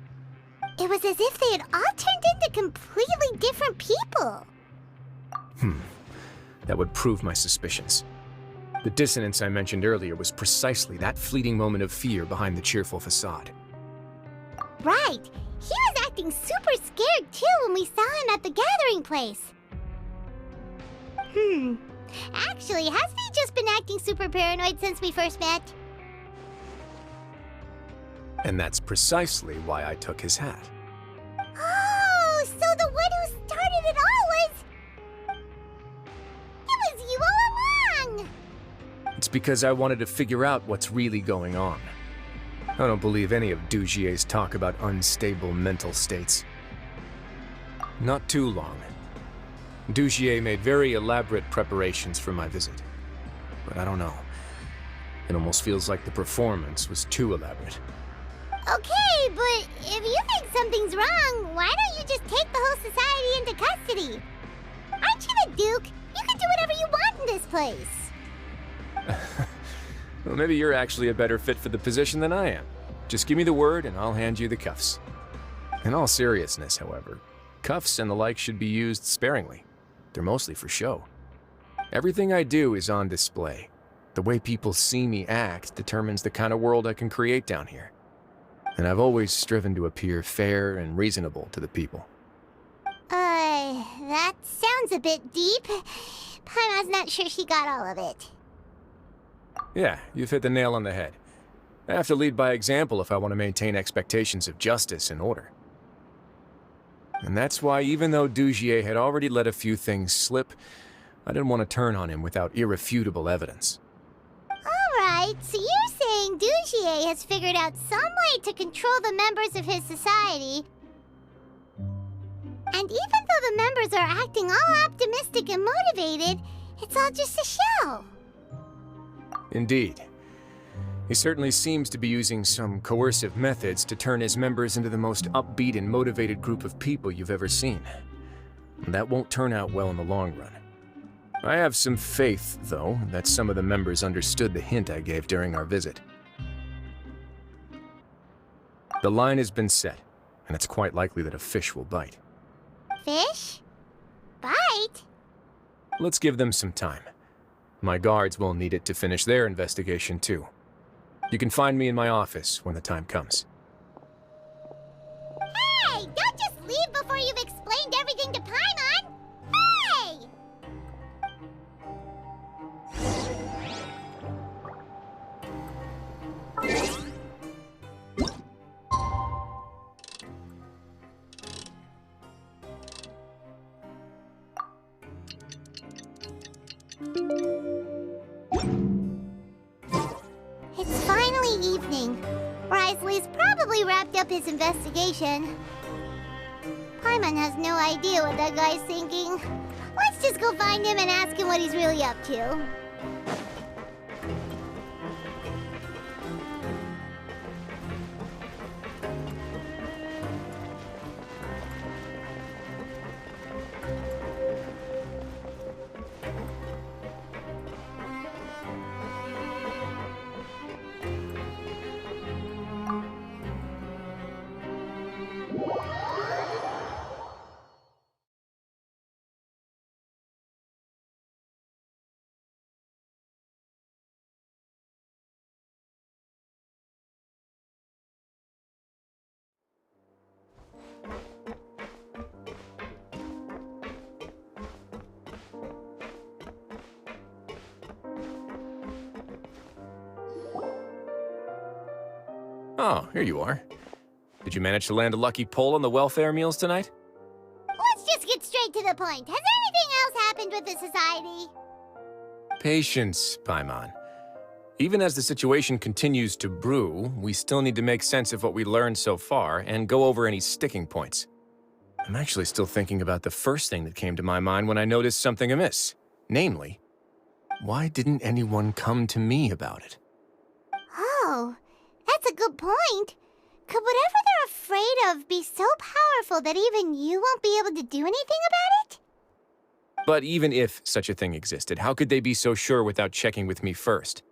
It was as if they had all turned into completely different people. That would prove my suspicions. The dissonance I mentioned earlier was precisely that fleeting moment of fear behind the cheerful facade. Right. He was acting super scared too when we saw him at the gathering place. Actually, hasn't he just been acting super paranoid since we first met? And that's precisely why I took his hat. Oh, so the one who started it all was... It was you all along! It's because I wanted to figure out what's really going on. I don't believe any of Dugier's talk about unstable mental states. Not too long. Dugier made very elaborate preparations for my visit. But I don't know. It almost feels like the performance was too elaborate. Okay, but if you think something's wrong, why don't you just take the whole society into custody? Duke. You can do whatever you want in this place. Well, maybe you're actually a better fit for the position than I am. Just give me the word and I'll hand you the cuffs. In all seriousness, however, cuffs and the like should be used sparingly. They're mostly for show. Everything I do is on display. The way people see me act determines the kind of world I can create down here. And I've always striven to appear fair and reasonable to the people. That sounds a bit deep. Paimon's not sure she got all of it. Yeah, you've hit the nail on the head. I have to lead by example if I want to maintain expectations of justice and order. And that's why, even though Dugier had already let a few things slip, I didn't want to turn on him without irrefutable evidence. Alright, so you're saying Dugier has figured out some way to control the members of his society. And even though the members are acting all optimistic and motivated, it's all just a show. Indeed. He certainly seems to be using some coercive methods to turn his members into the most upbeat and motivated group of people you've ever seen. And that won't turn out well in the long run. I have some faith, though, that some of the members understood the hint I gave during our visit. The line has been set, and it's quite likely that a fish will bite. Fish? Bite? Let's give them some time. My guards will need it to finish their investigation, too. You can find me in my office when the time comes. Hey! Don't just leave before you've explained everything to Paimon! Hey! It's finally evening. Wriothesley's probably wrapped up his investigation. Paimon has no idea what that guy's thinking. Let's just go find him and ask him what he's really up to. Oh, here you are. Did you manage to land a lucky pull on the welfare meals tonight? Let's just get straight to the point. Has anything else happened with the society? Patience, Paimon. Even as the situation continues to brew, we still need to make sense of what we learned so far and go over any sticking points. I'm actually still thinking about the first thing that came to my mind when I noticed something amiss. Namely, why didn't anyone come to me about it? Oh, that's a good point. Could whatever they're afraid of be so powerful that even you won't be able to do anything about it? But even if such a thing existed, how could they be so sure without checking with me first?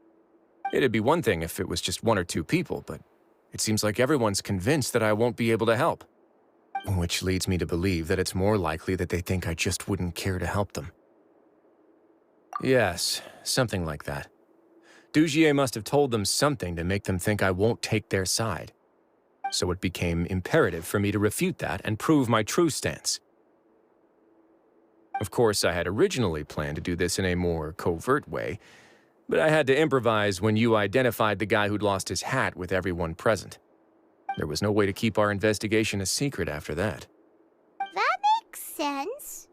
It'd be one thing if it was just one or two people, but it seems like everyone's convinced that I won't be able to help. Which leads me to believe that it's more likely that they think I just wouldn't care to help them. Yes, something like that. Dugier must have told them something to make them think I won't take their side. So it became imperative for me to refute that and prove my true stance. Of course, I had originally planned to do this in a more covert way, but I had to improvise when you identified the guy who'd lost his hat with everyone present. There was no way to keep our investigation a secret after that. That makes sense.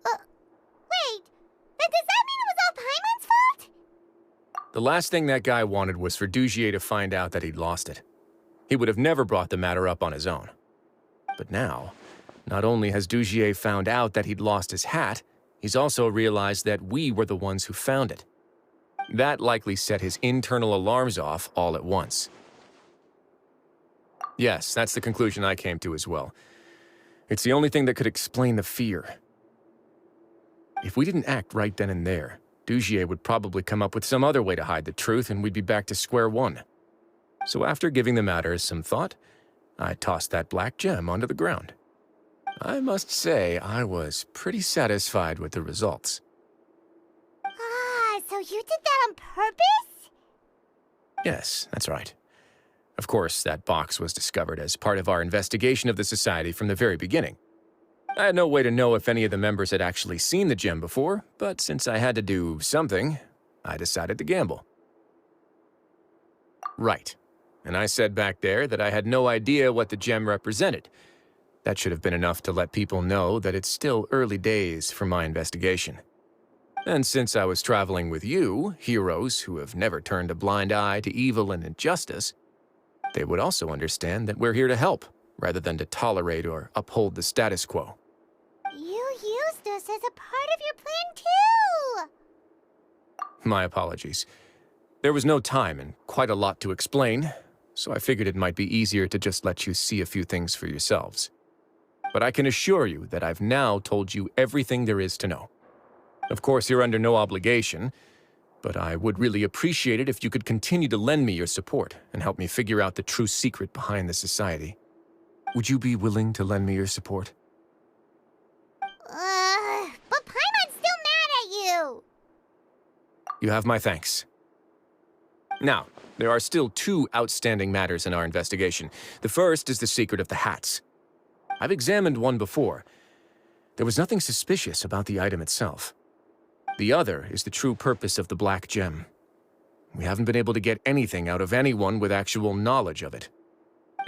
Wait, then does that mean it was all Paimon's fault? The last thing that guy wanted was for Dugier to find out that he'd lost it. He would have never brought the matter up on his own. But now, not only has Dugier found out that he'd lost his hat, he's also realized that we were the ones who found it. That likely set his internal alarms off all at once. Yes, that's the conclusion I came to as well. It's the only thing that could explain the fear. If we didn't act right then and there, Dugier would probably come up with some other way to hide the truth and we'd be back to square one. So after giving the matter some thought, I tossed that black gem onto the ground. I must say, I was pretty satisfied with the results. Ah, so you did that on purpose? Yes, that's right. Of course, that box was discovered as part of our investigation of the Society from the very beginning. I had no way to know if any of the members had actually seen the gem before, but since I had to do something, I decided to gamble. Right. And I said back there that I had no idea what the gem represented. That should have been enough to let people know that it's still early days for my investigation. And since I was traveling with you, heroes who have never turned a blind eye to evil and injustice, they would also understand that we're here to help, rather than to tolerate or uphold the status quo. You used us as a part of your plan, too! My apologies. There was no time and quite a lot to explain, so I figured it might be easier to just let you see a few things for yourselves. But I can assure you that I've now told you everything there is to know. Of course, you're under no obligation, but I would really appreciate it if you could continue to lend me your support and help me figure out the true secret behind the Society. Would you be willing to lend me your support? But Paimon's still mad at you! You have my thanks. Now, there are still two outstanding matters in our investigation. The first is the secret of the hats. I've examined one before. There was nothing suspicious about the item itself. The other is the true purpose of the black gem. We haven't been able to get anything out of anyone with actual knowledge of it.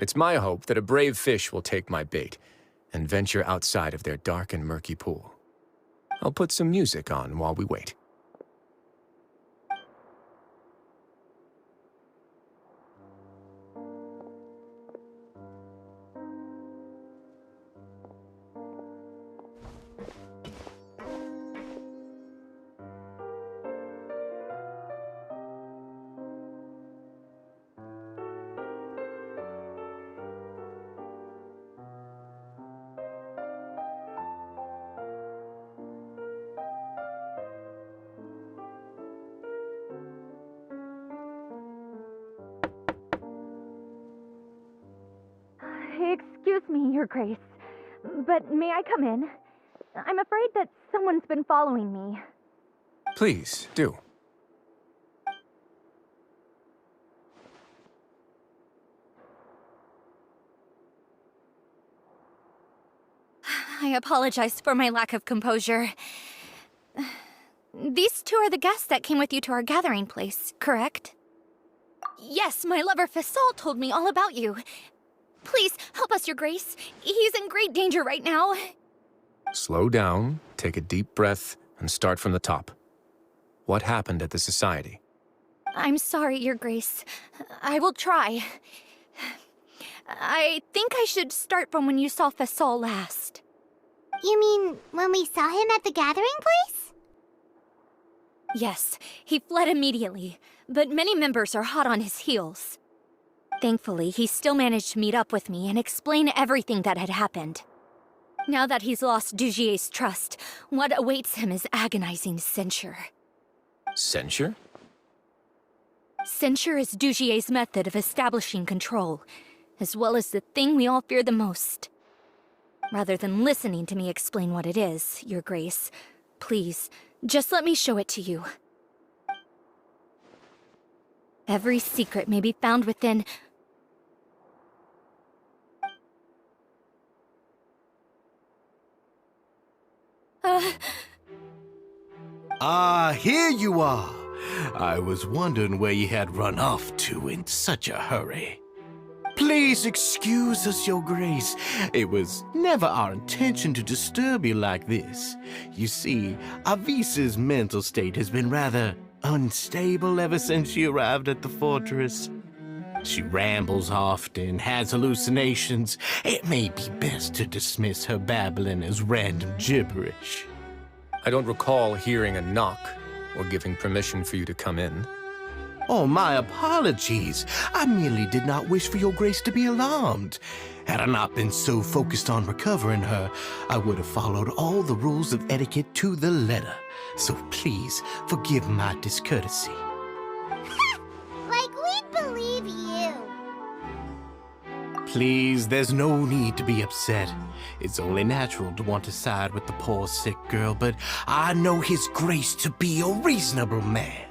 It's my hope that a brave fish will take my bait and venture outside of their dark and murky pool. I'll put some music on while we wait. Excuse me, Your Grace, but may I come in? I'm afraid that someone's been following me. Please, do. I apologize for my lack of composure. These two are the guests that came with you to our gathering place, correct? Yes, my lover Fasol told me all about you. Please, help us, Your Grace. He's in great danger right now. Slow down, take a deep breath, and start from the top. What happened at the Society? I'm sorry, Your Grace. I will try. I think I should start from when you saw Fasol last. You mean when we saw him at the gathering place? Yes, he fled immediately, but many members are hot on his heels. Thankfully, he still managed to meet up with me and explain everything that had happened. Now that he's lost Dugier's trust, what awaits him is agonizing censure. Censure? Censure is Dugier's method of establishing control, as well as the thing we all fear the most. Rather than listening to me explain what it is, Your Grace, please, just let me show it to you. Every secret may be found within... Here you are. I was wondering where you had run off to in such a hurry. Please excuse us, Your Grace. It was never our intention to disturb you like this. You see, Avisa's mental state has been rather unstable ever since she arrived at the fortress. She rambles often, has hallucinations. It may be best to dismiss her babbling as random gibberish. I don't recall hearing a knock or giving permission for you to come in. Oh, my apologies. I merely did not wish for your grace to be alarmed. Had I not been so focused on recovering her, I would have followed all the rules of etiquette to the letter. So please, forgive my discourtesy. Like we'd believe you. Please, there's no need to be upset. It's only natural to want to side with the poor sick girl, but I know his grace to be a reasonable man.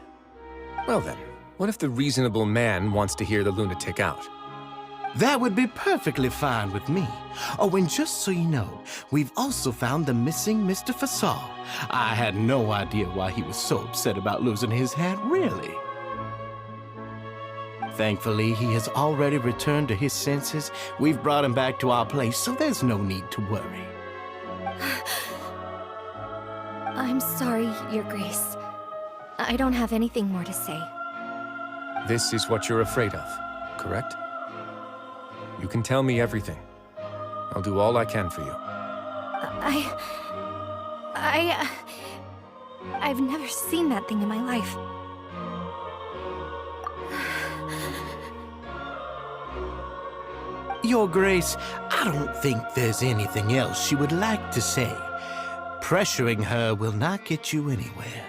Well then, what if the reasonable man wants to hear the lunatic out? That would be perfectly fine with me. Oh, and just so you know, we've also found the missing Mr. Fasal. I had no idea why he was so upset about losing his hat, really. Thankfully, he has already returned to his senses. We've brought him back to our place, so there's no need to worry. I'm sorry, Your Grace. I don't have anything more to say. This is what you're afraid of, correct? You can tell me everything. I'll do all I can for you. I've never seen that thing in my life. Your Grace, I don't think there's anything else she would like to say. Pressuring her will not get you anywhere.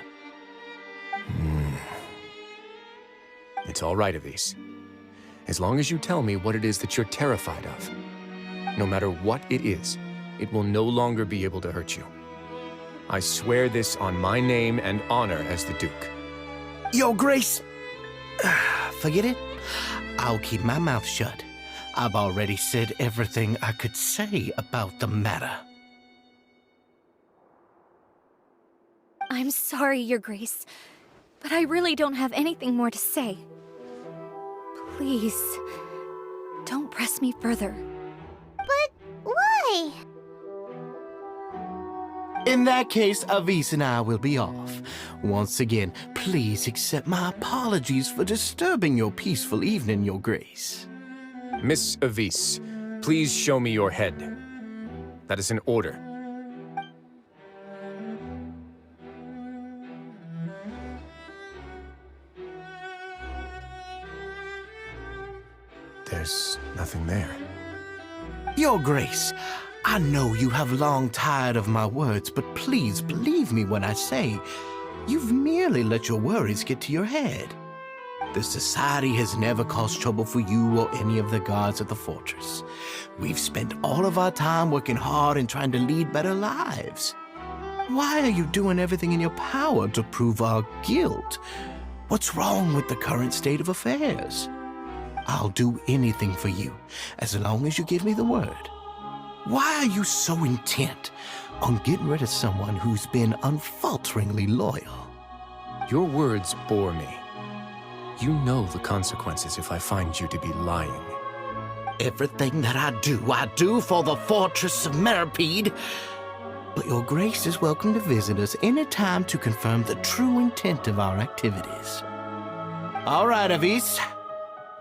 It's all right, Avis. As long as you tell me what it is that you're terrified of. No matter what it is, it will no longer be able to hurt you. I swear this on my name and honor as the Duke. Your Grace, forget it. I'll keep my mouth shut. I've already said everything I could say about the matter. I'm sorry, Your Grace, but I really don't have anything more to say. Please, don't press me further. But why? In that case, Avis and I will be off. Once again, please accept my apologies for disturbing your peaceful evening, Your Grace. Miss Avis, please show me your head. That is an order. There's nothing there. Your Grace, I know you have long tired of my words, but please believe me when I say you've merely let your worries get to your head. The Society has never caused trouble for you or any of the guards at the fortress. We've spent all of our time working hard and trying to lead better lives. Why are you doing everything in your power to prove our guilt? What's wrong with the current state of affairs? I'll do anything for you, as long as you give me the word. Why are you so intent on getting rid of someone who's been unfalteringly loyal? Your words bore me. You know the consequences if I find you to be lying. Everything that I do for the Fortress of Meropide. But Your Grace is welcome to visit us any time to confirm the true intent of our activities. All right, Avis.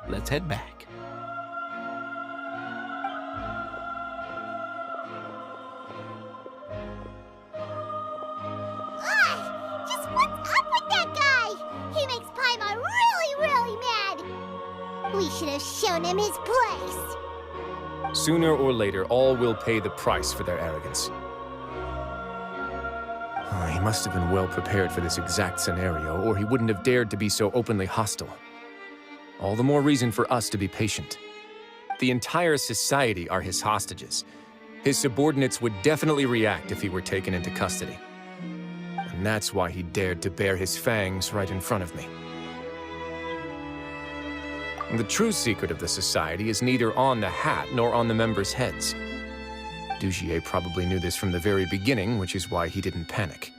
Let's head back. Just what's up with that guy? He makes Paimon really, really mad. We should have shown him his place. Sooner or later, all will pay the price for their arrogance. He must have been well prepared for this exact scenario, or he wouldn't have dared to be so openly hostile. All the more reason for us to be patient. The entire society are his hostages. His subordinates would definitely react if he were taken into custody. And that's why he dared to bare his fangs right in front of me. The true secret of the society is neither on the hat nor on the members' heads. Dugier probably knew this from the very beginning, which is why he didn't panic.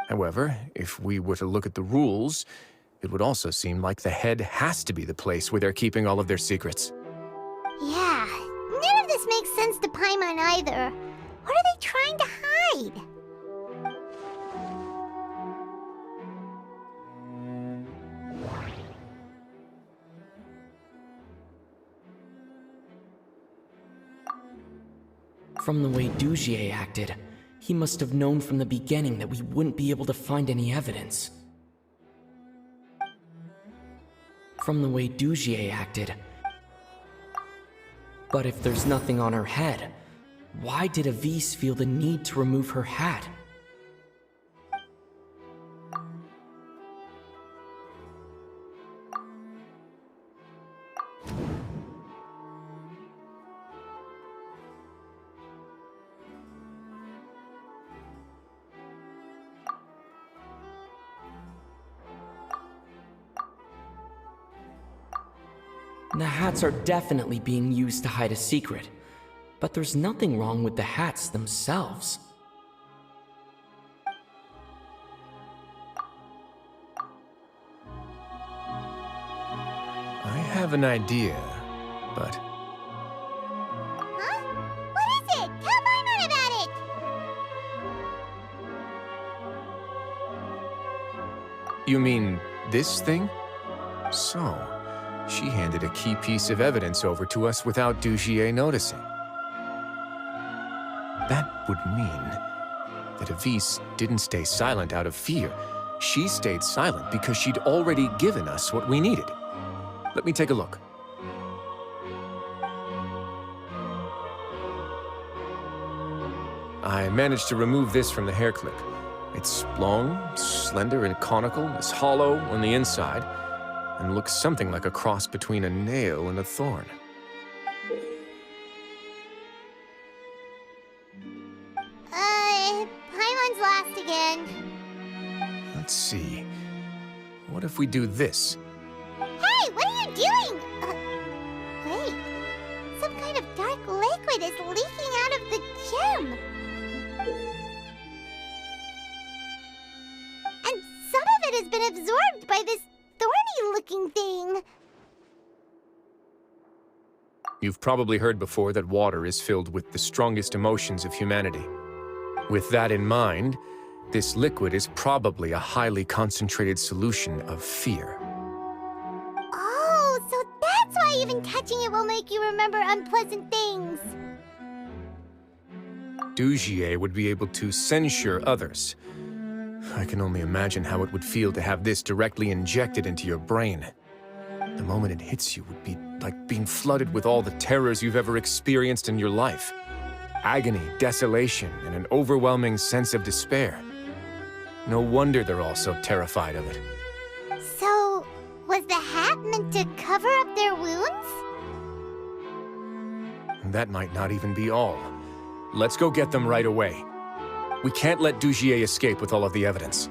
However, if we were to look at the rules, it would also seem like the head has to be the place where they're keeping all of their secrets. Yeah, none of this makes sense to Paimon either. What are they trying to hide? From the way Dugier acted, he must have known from the beginning that we wouldn't be able to find any evidence. From the way Dugier acted. But if there's nothing on her head, why did Avise feel the need to remove her hat? The hats are definitely being used to hide a secret, but there's nothing wrong with the hats themselves. I have an idea, but... Huh? What is it? Tell Paimon about it! You mean this thing? So, she handed a key piece of evidence over to us without Dugier noticing. That would mean that Avise didn't stay silent out of fear. She stayed silent because she'd already given us what we needed. Let me take a look. I managed to remove this from the hair clip. It's long, slender, and conical, is hollow on the inside, and looks something like a cross between a nail and a thorn. Paimon's lost again. Let's see. What if we do this? Hey, what are you doing? Wait. Some kind of dark liquid is leaking out of the gem. And some of it has been absorbed by this thorny-looking thing. You've probably heard before that water is filled with the strongest emotions of humanity. With that in mind, this liquid is probably a highly concentrated solution of fear. Oh, so that's why even touching it will make you remember unpleasant things. Dugier would be able to censure others. I can only imagine how it would feel to have this directly injected into your brain. The moment it hits you would be like being flooded with all the terrors you've ever experienced in your life. Agony, desolation, and an overwhelming sense of despair. No wonder they're all so terrified of it. So, was the hat meant to cover up their wounds? That might not even be all. Let's go get them right away. We can't let Dugier escape with all of the evidence.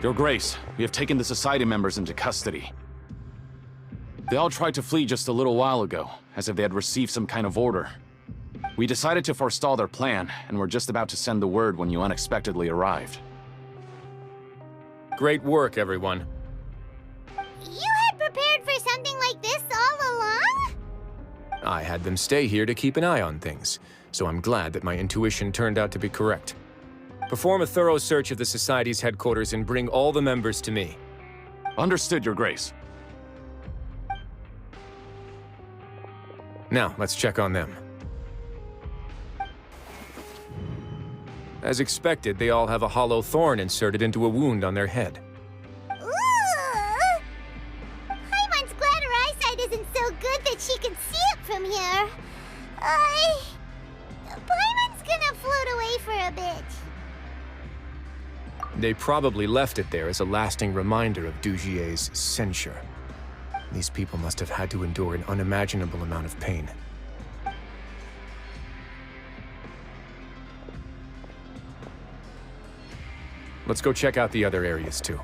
Your Grace, we have taken the Society members into custody. They all tried to flee just a little while ago, as if they had received some kind of order. We decided to forestall their plan, and were just about to send the word when you unexpectedly arrived. Great work, everyone. You had prepared for something like this all along? I had them stay here to keep an eye on things, so I'm glad that my intuition turned out to be correct. Perform a thorough search of the Society's headquarters and bring all the members to me. Understood, Your Grace. Now, let's check on them. As expected, they all have a hollow thorn inserted into a wound on their head. Ooh! Paimon's glad her eyesight isn't so good that she can see it from here. Paimon's gonna float away for a bit. They probably left it there as a lasting reminder of Dugier's censure. These people must have had to endure an unimaginable amount of pain. Let's go check out the other areas, too.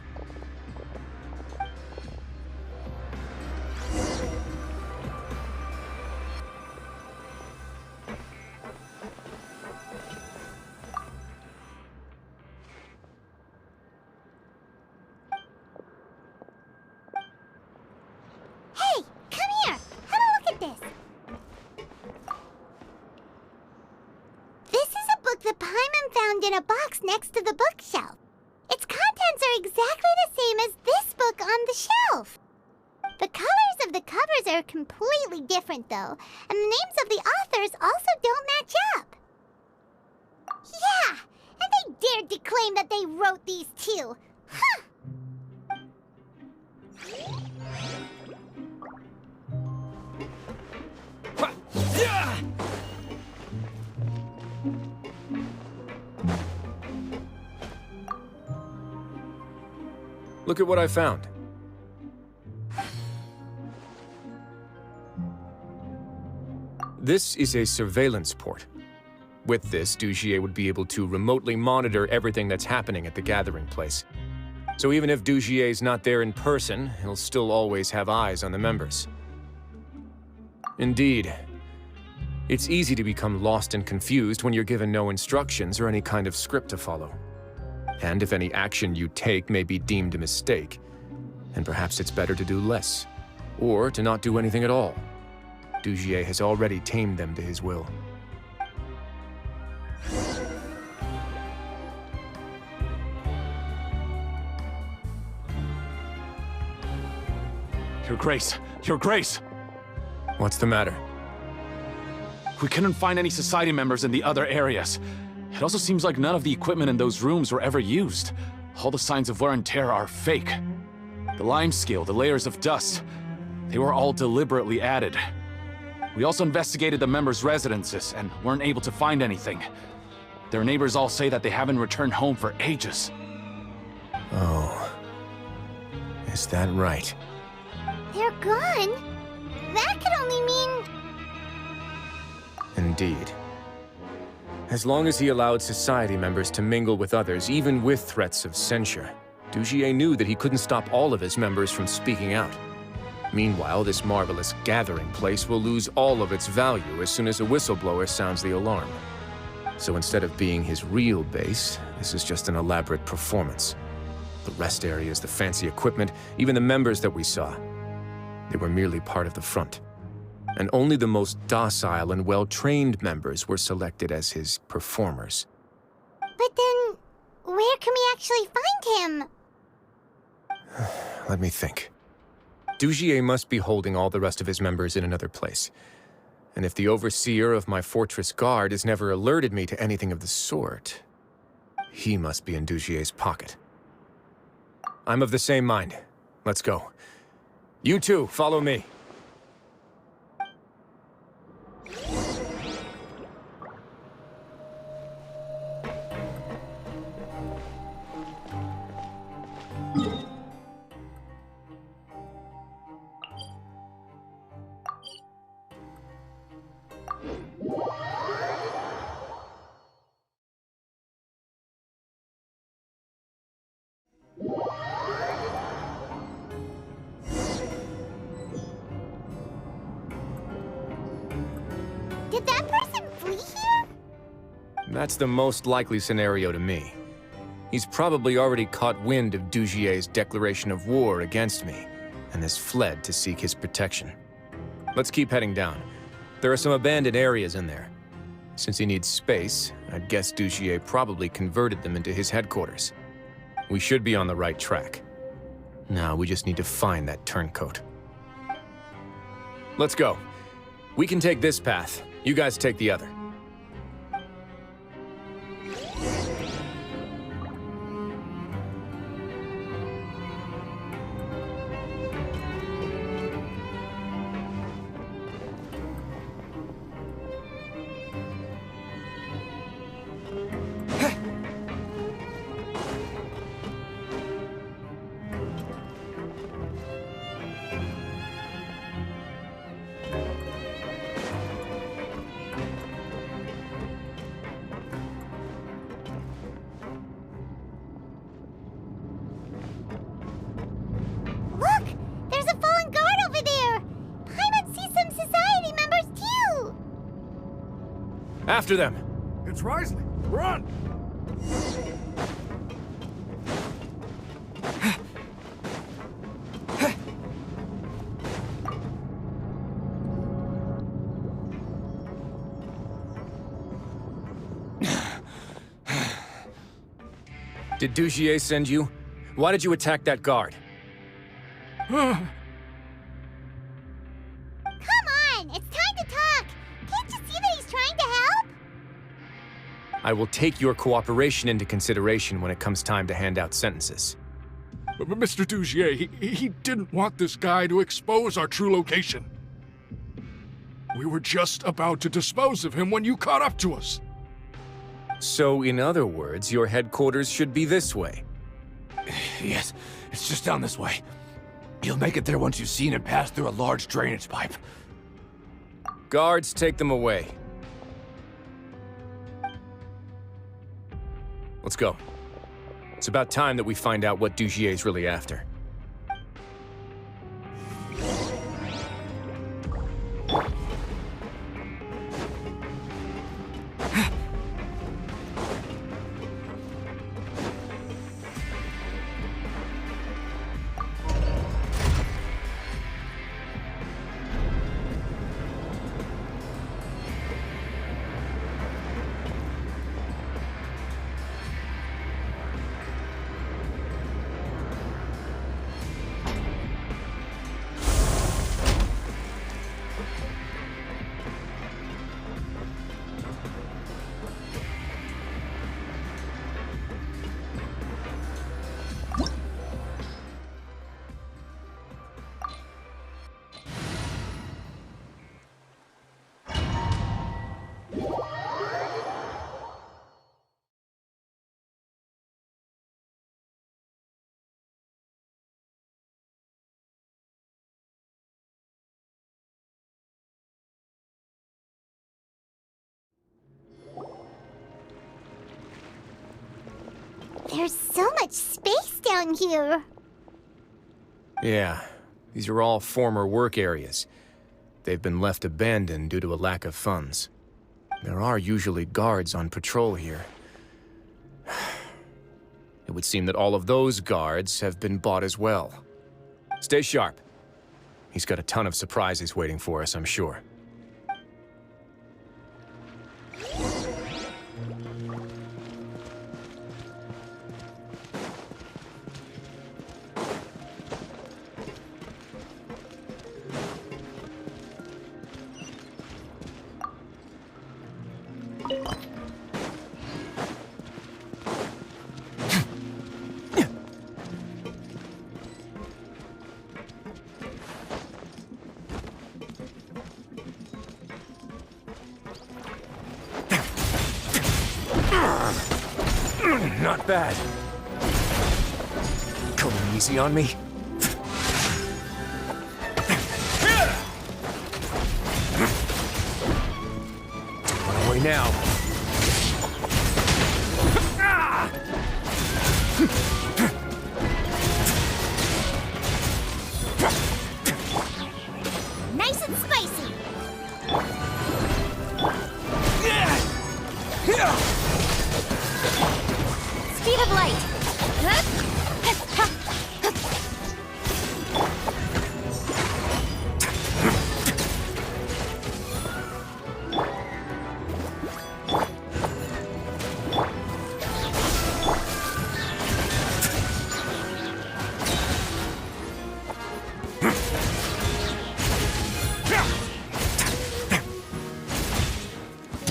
found in a box next to the bookshelf. Its contents are exactly the same as this book on the shelf. The colors of the covers are completely different, though, and the names of the authors also don't match up. Yeah, and they dared to claim that they wrote these too. Huh! Look at what I found. This is a surveillance port. With this, Dugier would be able to remotely monitor everything that's happening at the gathering place. So even if Dugier's not there in person, he'll still always have eyes on the members. Indeed. It's easy to become lost and confused when you're given no instructions or any kind of script to follow. And if any action you take may be deemed a mistake, then perhaps it's better to do less, or to not do anything at all. Dugier has already tamed them to his will. Your Grace! Your Grace! What's the matter? We couldn't find any Society members in the other areas. It also seems like none of the equipment in those rooms were ever used. All the signs of wear and tear are fake. The lime scale, the layers of dust, they were all deliberately added. We also investigated the members' residences and weren't able to find anything. Their neighbors all say that they haven't returned home for ages. Oh. Is that right? They're gone? That could only mean... Indeed. As long as he allowed Society members to mingle with others, even with threats of censure, Dugier knew that he couldn't stop all of his members from speaking out. Meanwhile, this marvelous gathering place will lose all of its value as soon as a whistleblower sounds the alarm. So instead of being his real base, this is just an elaborate performance. The rest areas, the fancy equipment, even the members that we saw, they were merely part of the front. And only the most docile and well-trained members were selected as his performers. But then, where can we actually find him? Let me think. Dugier must be holding all the rest of his members in another place. And if the overseer of my fortress guard has never alerted me to anything of the sort, he must be in Dugier's pocket. I'm of the same mind. Let's go. You two, follow me. Did that person flee here? That's the most likely scenario to me. He's probably already caught wind of Dugier's declaration of war against me, and has fled to seek his protection. Let's keep heading down. There are some abandoned areas in there. Since he needs space, I'd guess Dugier probably converted them into his headquarters. We should be on the right track. Now we just need to find that turncoat. Let's go. We can take this path. You guys take the other. Look! There's a fallen guard over there! Paimon sees some Society members too! After them! It's Wriothesley! Run! Did Dugier send you? Why did you attack that guard? Come on! It's time to talk! Can't you see that he's trying to help? I will take your cooperation into consideration when it comes time to hand out sentences. But Mr. Dugier, he didn't want this guy to expose our true location. We were just about to dispose of him when you caught up to us. So, in other words, your headquarters should be this way. Yes, it's just down this way. You'll make it there once you've seen it pass through a large drainage pipe. Guards, take them away. Let's go. It's about time that we find out what Dugier's really after. There's so much space down here. Yeah, these are all former work areas. They've been left abandoned due to a lack of funds. There are usually guards on patrol here. It would seem that all of those guards have been bought as well. Stay sharp. He's got a ton of surprises waiting for us, I'm sure. Not bad. Going easy on me? Don't run away now. Nice and spicy. Speed of light.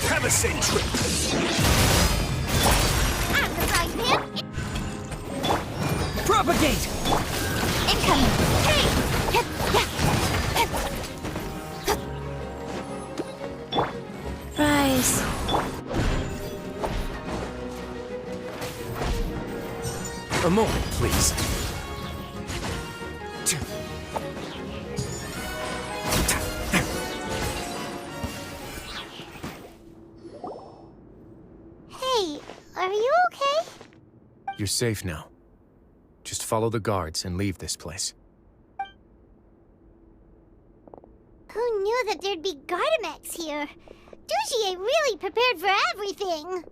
Have a safe trip. I'm the right man. Propagate! Incoming. Hey! Rise. A moment, please. Hey, are you okay? You're safe now. Just follow the guards and leave this place. Who knew that there'd be Gardamex here? Dugier really prepared for everything.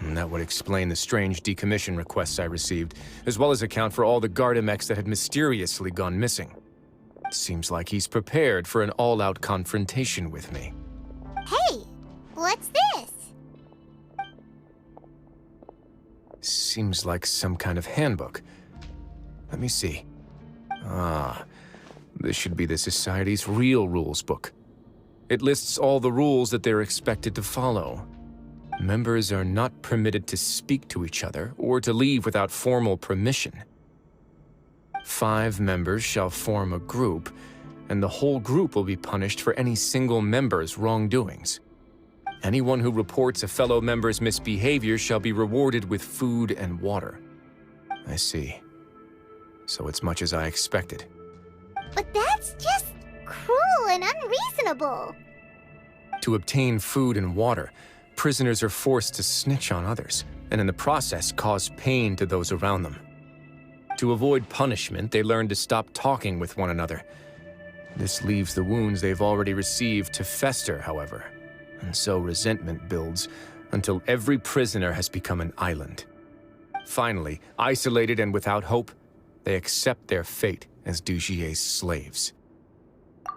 And that would explain the strange decommission requests I received, as well as account for all the Gardamex that had mysteriously gone missing. Seems like he's prepared for an all-out confrontation with me. Hey, what's this? seems like some kind of handbook. Let me see. Ah, this should be the Society's real rules book. It lists all the rules that they're expected to follow. Members are not permitted to speak to each other or to leave without formal permission. 5 members shall form a group, and the whole group will be punished for any single member's wrongdoings. Anyone who reports a fellow member's misbehavior shall be rewarded with food and water. I see. So it's much as I expected. But that's just cruel and unreasonable. To obtain food and water, prisoners are forced to snitch on others, and in the process cause pain to those around them. To avoid punishment, they learn to stop talking with one another. This leaves the wounds they've already received to fester, however, and so resentment builds until every prisoner has become an island. Finally, isolated and without hope, they accept their fate as Dugier's slaves.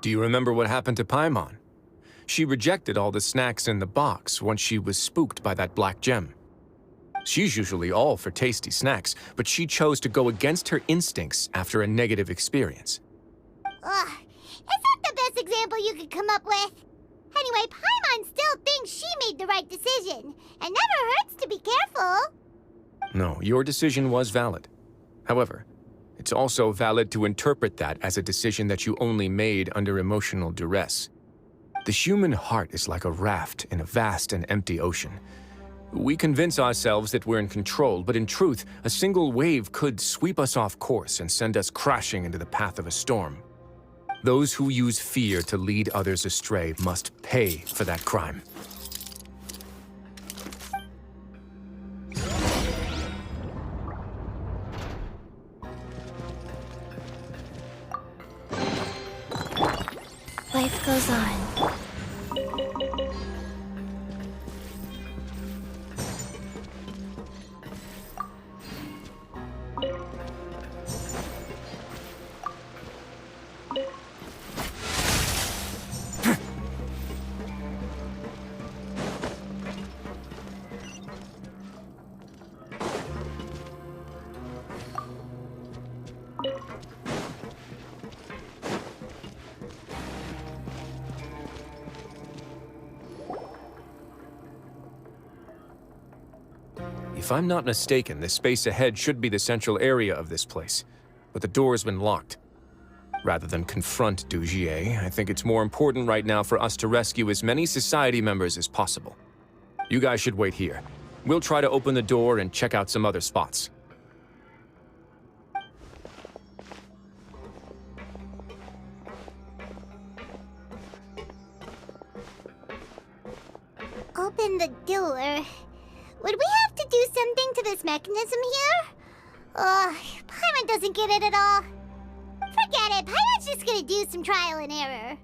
Do you remember what happened to Paimon? She rejected all the snacks in the box once she was spooked by that black gem. She's usually all for tasty snacks, but she chose to go against her instincts after a negative experience. Ugh, is that the best example you could come up with? Anyway, Paimon still thinks she made the right decision. It never hurts to be careful. No, your decision was valid. However, it's also valid to interpret that as a decision that you only made under emotional duress. The human heart is like a raft in a vast and empty ocean. We convince ourselves that we're in control, but in truth, a single wave could sweep us off course and send us crashing into the path of a storm. Those who use fear to lead others astray must pay for that crime. Life goes on. If I'm not mistaken, the space ahead should be the central area of this place, but the door's been locked. Rather than confront Dugier, I think it's more important right now for us to rescue as many Society members as possible. You guys should wait here. We'll try to open the door and check out some other spots. Open the door. Would we have to do something to this mechanism here? Paimon doesn't get it at all. Forget it, Paimon's just gonna do some trial and error.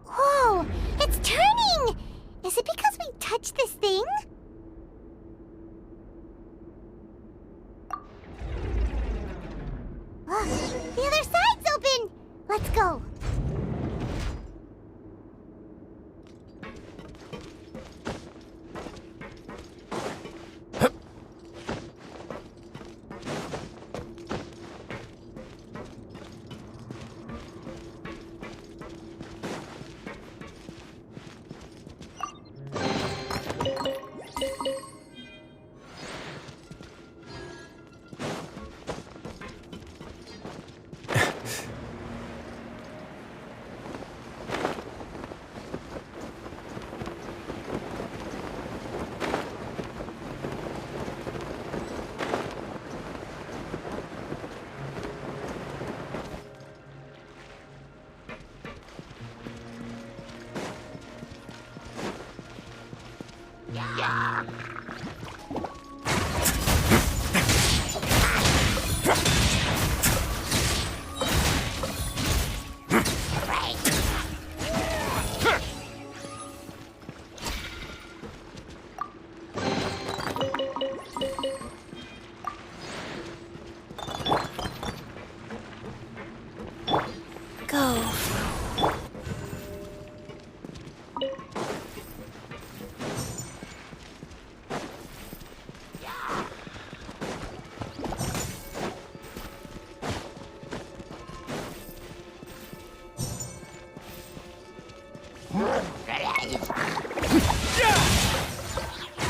Whoa, it's turning! Is it because we touched this thing? The other side's open! Let's go.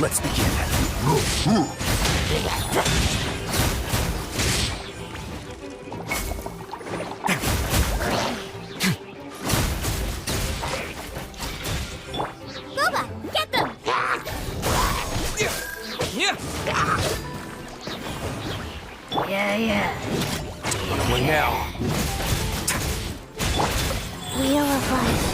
Let's begin. Boba, get them! Yeah. On the way now. Wheel of Life.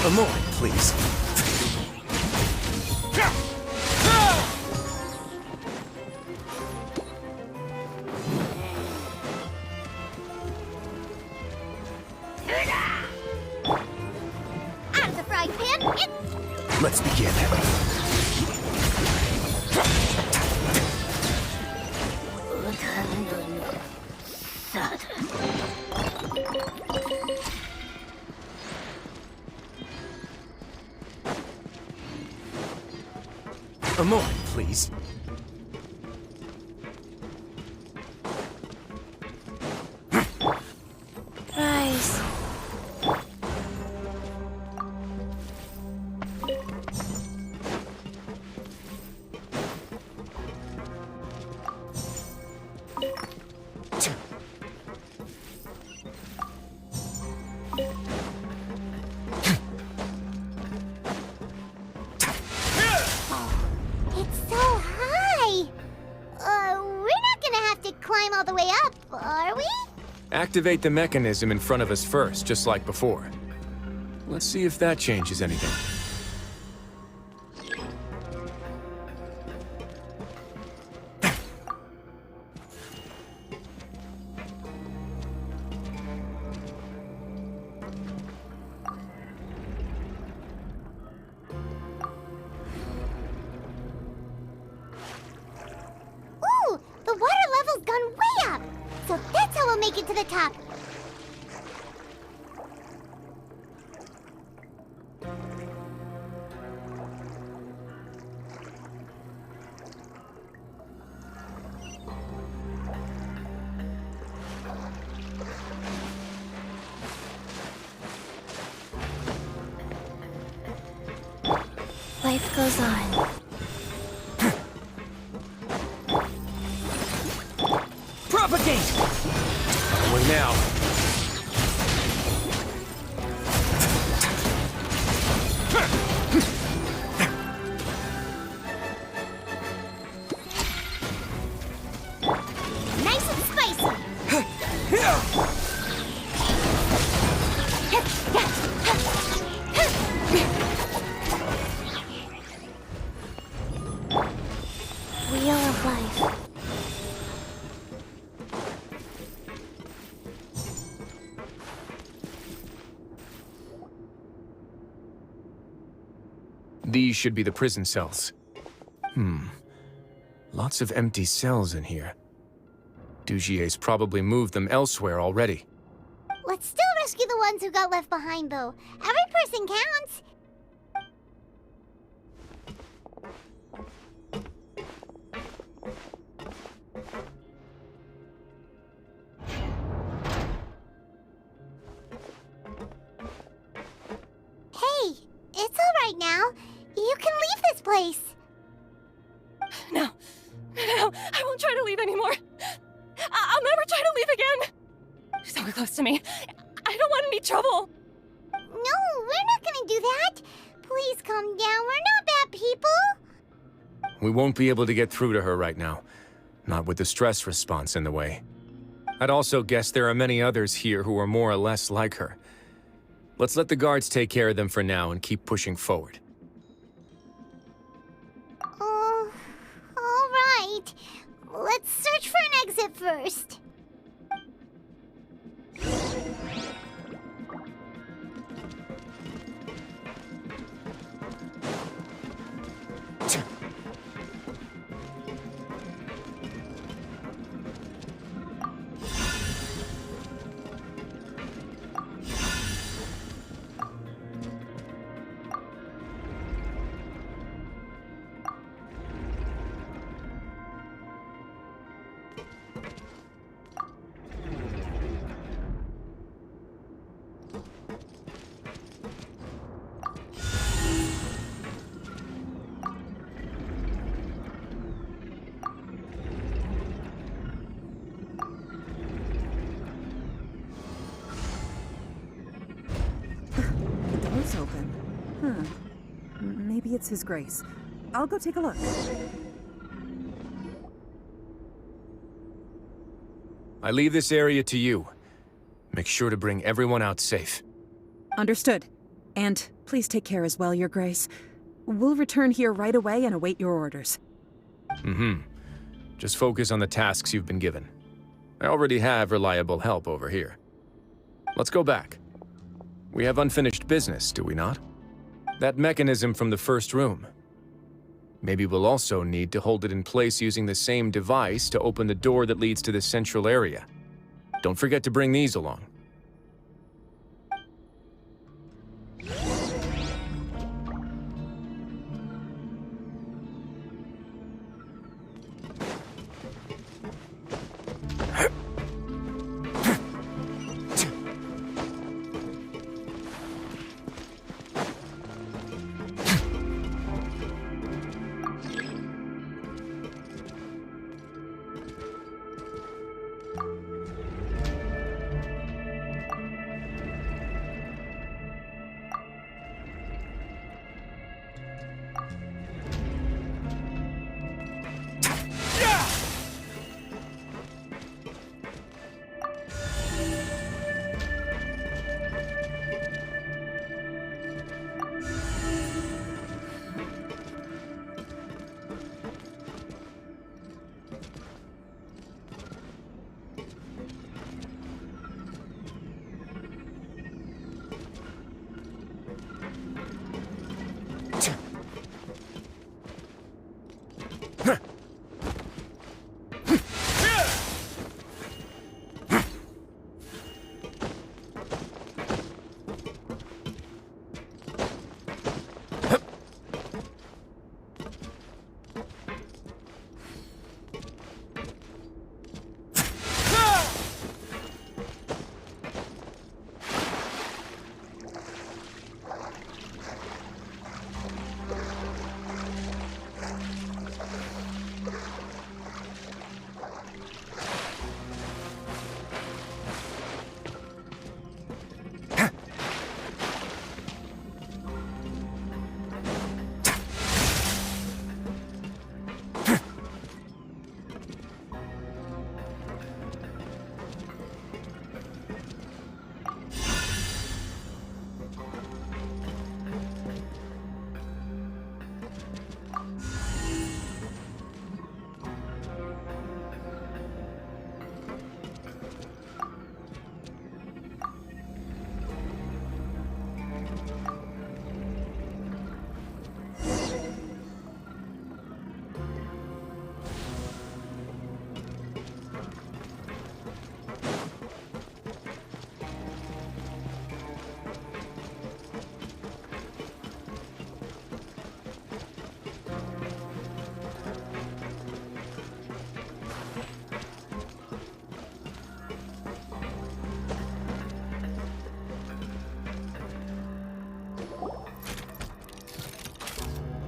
A moment, please. Out of the frying pan, Let's begin. A moment, please. Rise. It's so high. We're not gonna have to climb all the way up, are we? Activate the mechanism in front of us first, just like before. Let's see if that changes anything. Ooh, the water level's gone way up. So that's how we'll make it to the top. Life goes on. Propagate! On the way now. Nice and spicy. Wheel of Life. These should be the prison cells. Lots of empty cells in here. Dugier's probably moved them elsewhere already. Let's still rescue the ones who got left behind, though. Every person counts. Hey, it's all right now. You can leave this place. No, I won't try to leave anymore. I'll never try to leave again. So close to me. I don't want any trouble. No, we're not gonna do that. Please calm down. We're not bad people. We won't be able to get through to her right now. Not with the stress response in the way. I'd also guess there are many others here who are more or less like her. Let's let the guards take care of them for now and keep pushing forward. Oh, all right. Let's search for an exit first. Maybe it's His Grace. I'll go take a look. I leave this area to you. Make sure to bring everyone out safe. Understood. And please take care as well, Your Grace. We'll return here right away and await your orders. Just focus on the tasks you've been given. I already have reliable help over here. Let's go back. We have unfinished business, do we not? That mechanism from the first room. Maybe we'll also need to hold it in place using the same device to open the door that leads to the central area. Don't forget to bring these along.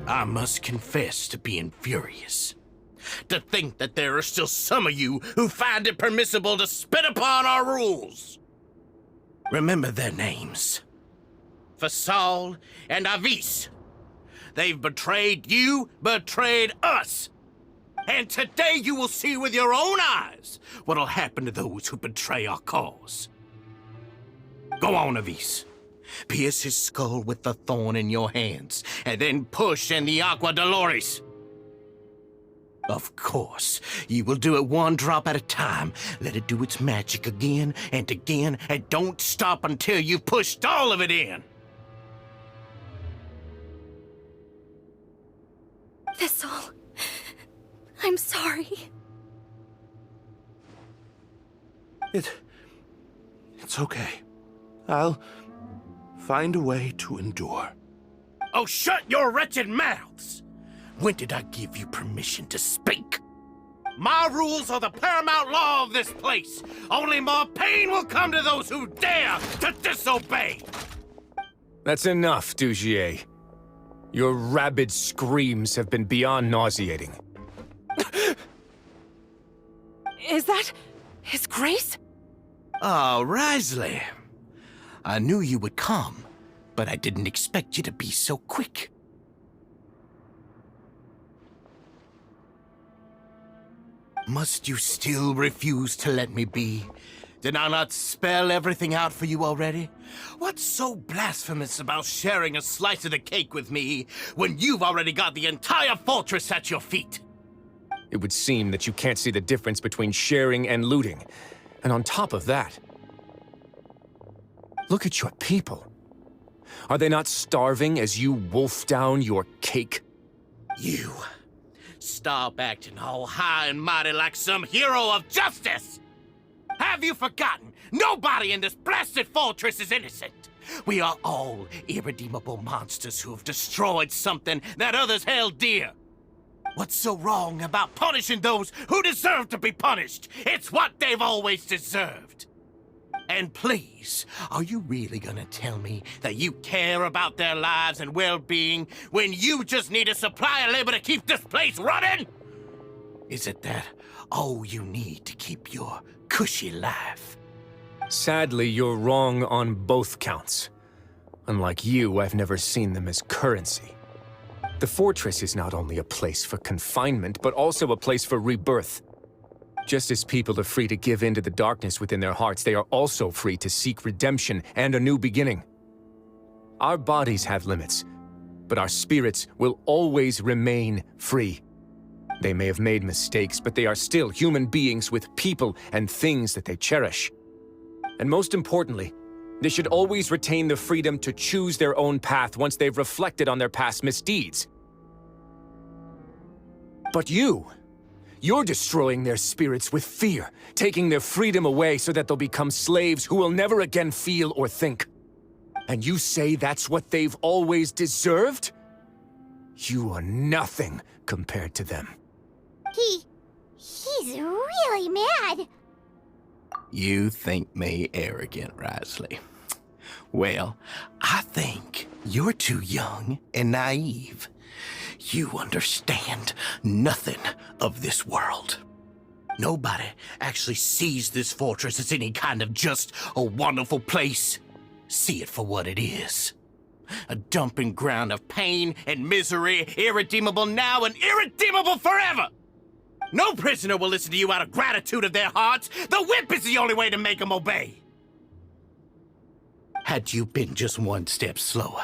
I must confess to being furious. To think that there are still some of you who find it permissible to spit upon our rules. Remember their names. Fasal and Avis. They've betrayed you, betrayed us. And today you will see with your own eyes what'll happen to those who betray our cause. Go on, Avis. Pierce his skull with the thorn in your hands, and then push in the Aqua Dolores. Of course, you will do it one drop at a time. Let it do its magic again, and don't stop until you've pushed all of it in. Thistle, I'm sorry. It's okay. I'll find a way to endure. Oh, shut your wretched mouths! When did I give you permission to speak? My rules are the paramount law of this place. Only more pain will come to those who dare to disobey. That's enough, Dugier. Your rabid screams have been beyond nauseating. Is that His Grace? Oh, Wriothesley. I knew you would come. but I didn't expect you to be so quick. Must you still refuse to let me be? Did I not spell everything out for you already? What's so blasphemous about sharing a slice of the cake with me when you've already got the entire fortress at your feet? It would seem that you can't see the difference between sharing and looting. And on top of that, look at your people. Are they not starving as you wolf down your cake? You stop acting all high and mighty like some hero of justice! Have you forgotten? Nobody in this blasted fortress is innocent. We are all irredeemable monsters who have destroyed something that others held dear. What's so wrong about punishing those who deserve to be punished? It's what they've always deserved. And please, are you really gonna tell me that you care about their lives and well-being when you just need a supply of labor to keep this place running? Is it that all you need to keep your cushy life? Sadly, you're wrong on both counts. Unlike you, I've never seen them as currency. The fortress is not only a place for confinement, but also a place for rebirth. Just as people are free to give in to the darkness within their hearts, they are also free to seek redemption and a new beginning. Our bodies have limits, but our spirits will always remain free. They may have made mistakes, but they are still human beings with people and things that they cherish. And most importantly, they should always retain the freedom to choose their own path once they've reflected on their past misdeeds. But you're destroying their spirits with fear, taking their freedom away so that they'll become slaves who will never again feel or think. And you say that's what they've always deserved? You are nothing compared to them. He's really mad. You think me arrogant, Wriothesley. Well, I think you're too young and naive. You understand nothing of this world. Nobody actually sees this fortress as any kind of just a wonderful place. See it for what it is. A dumping ground of pain and misery, irredeemable now and irredeemable forever. No prisoner will listen to you out of gratitude of their hearts. The whip is the only way to make them obey. Had you been just one step slower,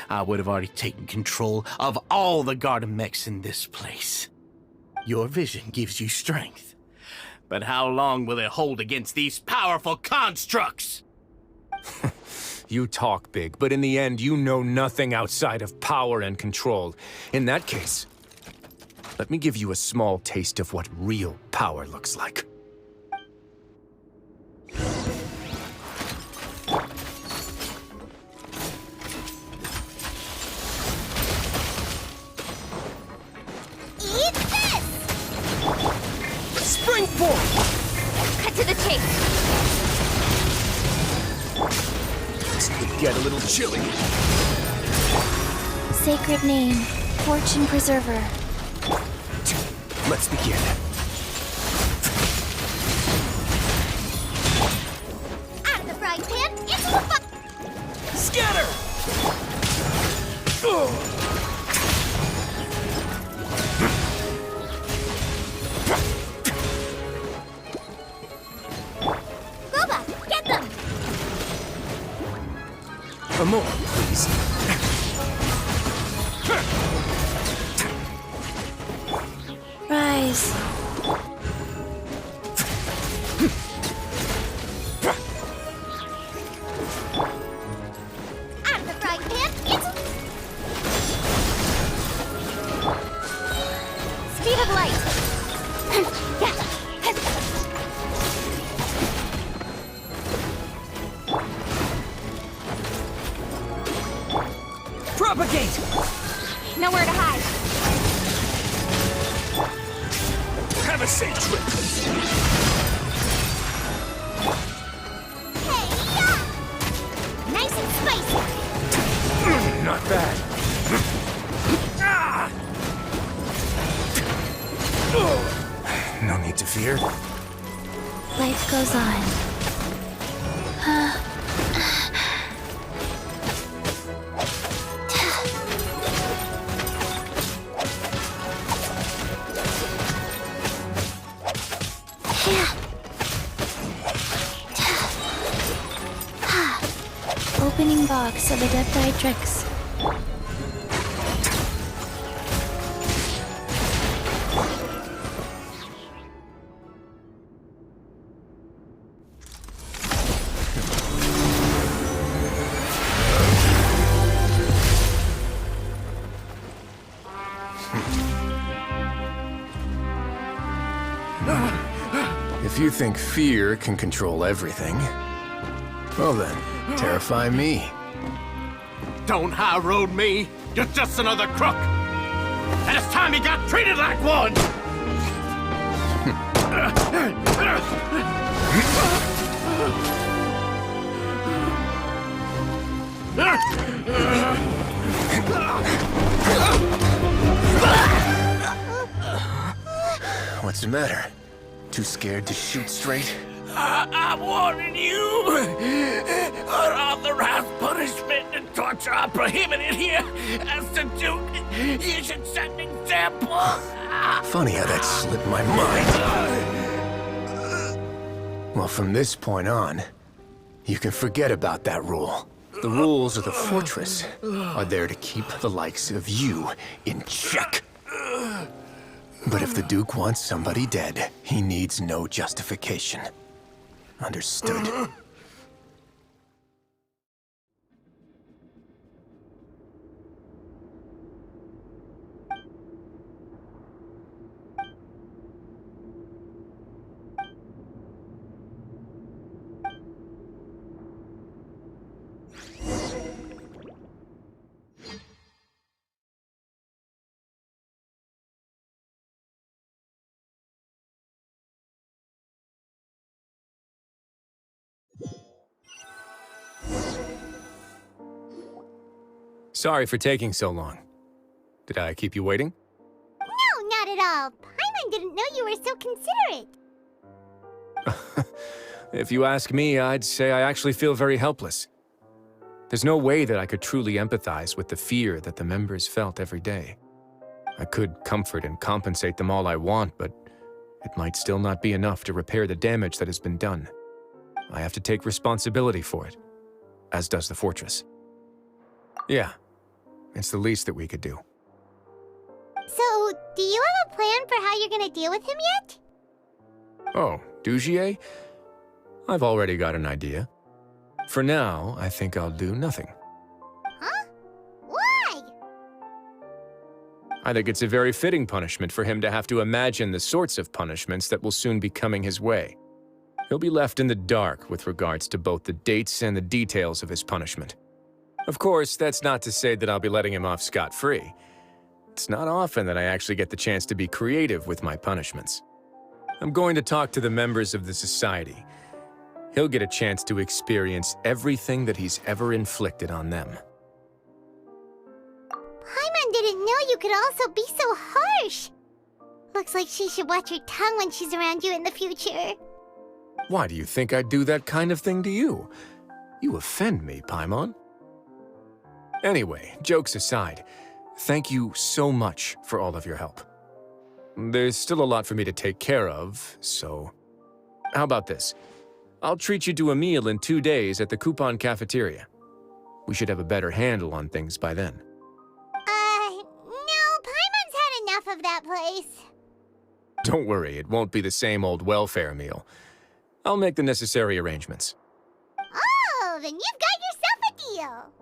I would have already taken control of all the garden mechs in this place. Your vision gives you strength. But how long will it hold against these powerful constructs? You talk big, but in the end, you know nothing outside of power and control. In that case, let me give you a small taste of what real power looks like. Eat this! Springboard! Cut to the chase! This could get a little chilly. Sacred name, Fortune Preserver. Let's begin. Out of the frying pan, into the Scatter! Boba, get them! A moment, please. Rise. Out of the frying pan, into... Speed of light. Propagate! Nowhere to hide. Have a safe trip. Nice and spicy. Not bad. No need to fear. Life goes on. opening box of Adepti tricks. If you think fear can control everything, well then, terrify me. Don't high road me. You're just another crook. And it's time you got treated like one. What's the matter? Too scared to shoot straight? I'm warning you! Unauthorized punishment and torture are prohibited here. As the Duke, you should set an example. Funny how that slipped my mind. Well, from this point on, you can forget about that rule. The rules of the Fortress are there to keep the likes of you in check. But if the Duke wants somebody dead, he needs no justification. Understood? Sorry for taking so long. Did I keep you waiting? No, not at all. Paimon didn't know you were so considerate. If you ask me, I'd say I actually feel very helpless. There's no way that I could truly empathize with the fear that the members felt every day. I could comfort and compensate them all I want, but it might still not be enough to repair the damage that has been done. I have to take responsibility for it, as does the Fortress. Yeah, it's the least that we could do. So, do you have a plan for how you're gonna deal with him yet? Oh, Dugier? I've already got an idea. For now, I think I'll do nothing. Huh? Why? I think it's a very fitting punishment for him to have to imagine the sorts of punishments that will soon be coming his way. He'll be left in the dark with regards to both the dates and the details of his punishment. Of course, that's not to say that I'll be letting him off scot-free. It's not often that I actually get the chance to be creative with my punishments. I'm going to talk to the members of the Society. He'll get a chance to experience everything that he's ever inflicted on them. Paimon didn't know you could also be so harsh. Looks like she should watch her tongue when she's around you in the future. Why do you think I'd do that kind of thing to you? You offend me, Paimon. Anyway, jokes aside, thank you so much for all of your help. There's still a lot for me to take care of, so... How about this? I'll treat you to a meal in 2 days at the Coupon Cafeteria. We should have a better handle on things by then. No, Paimon's had enough of that place. Don't worry, it won't be the same old welfare meal. I'll make the necessary arrangements. Oh, then you've got yourself a deal.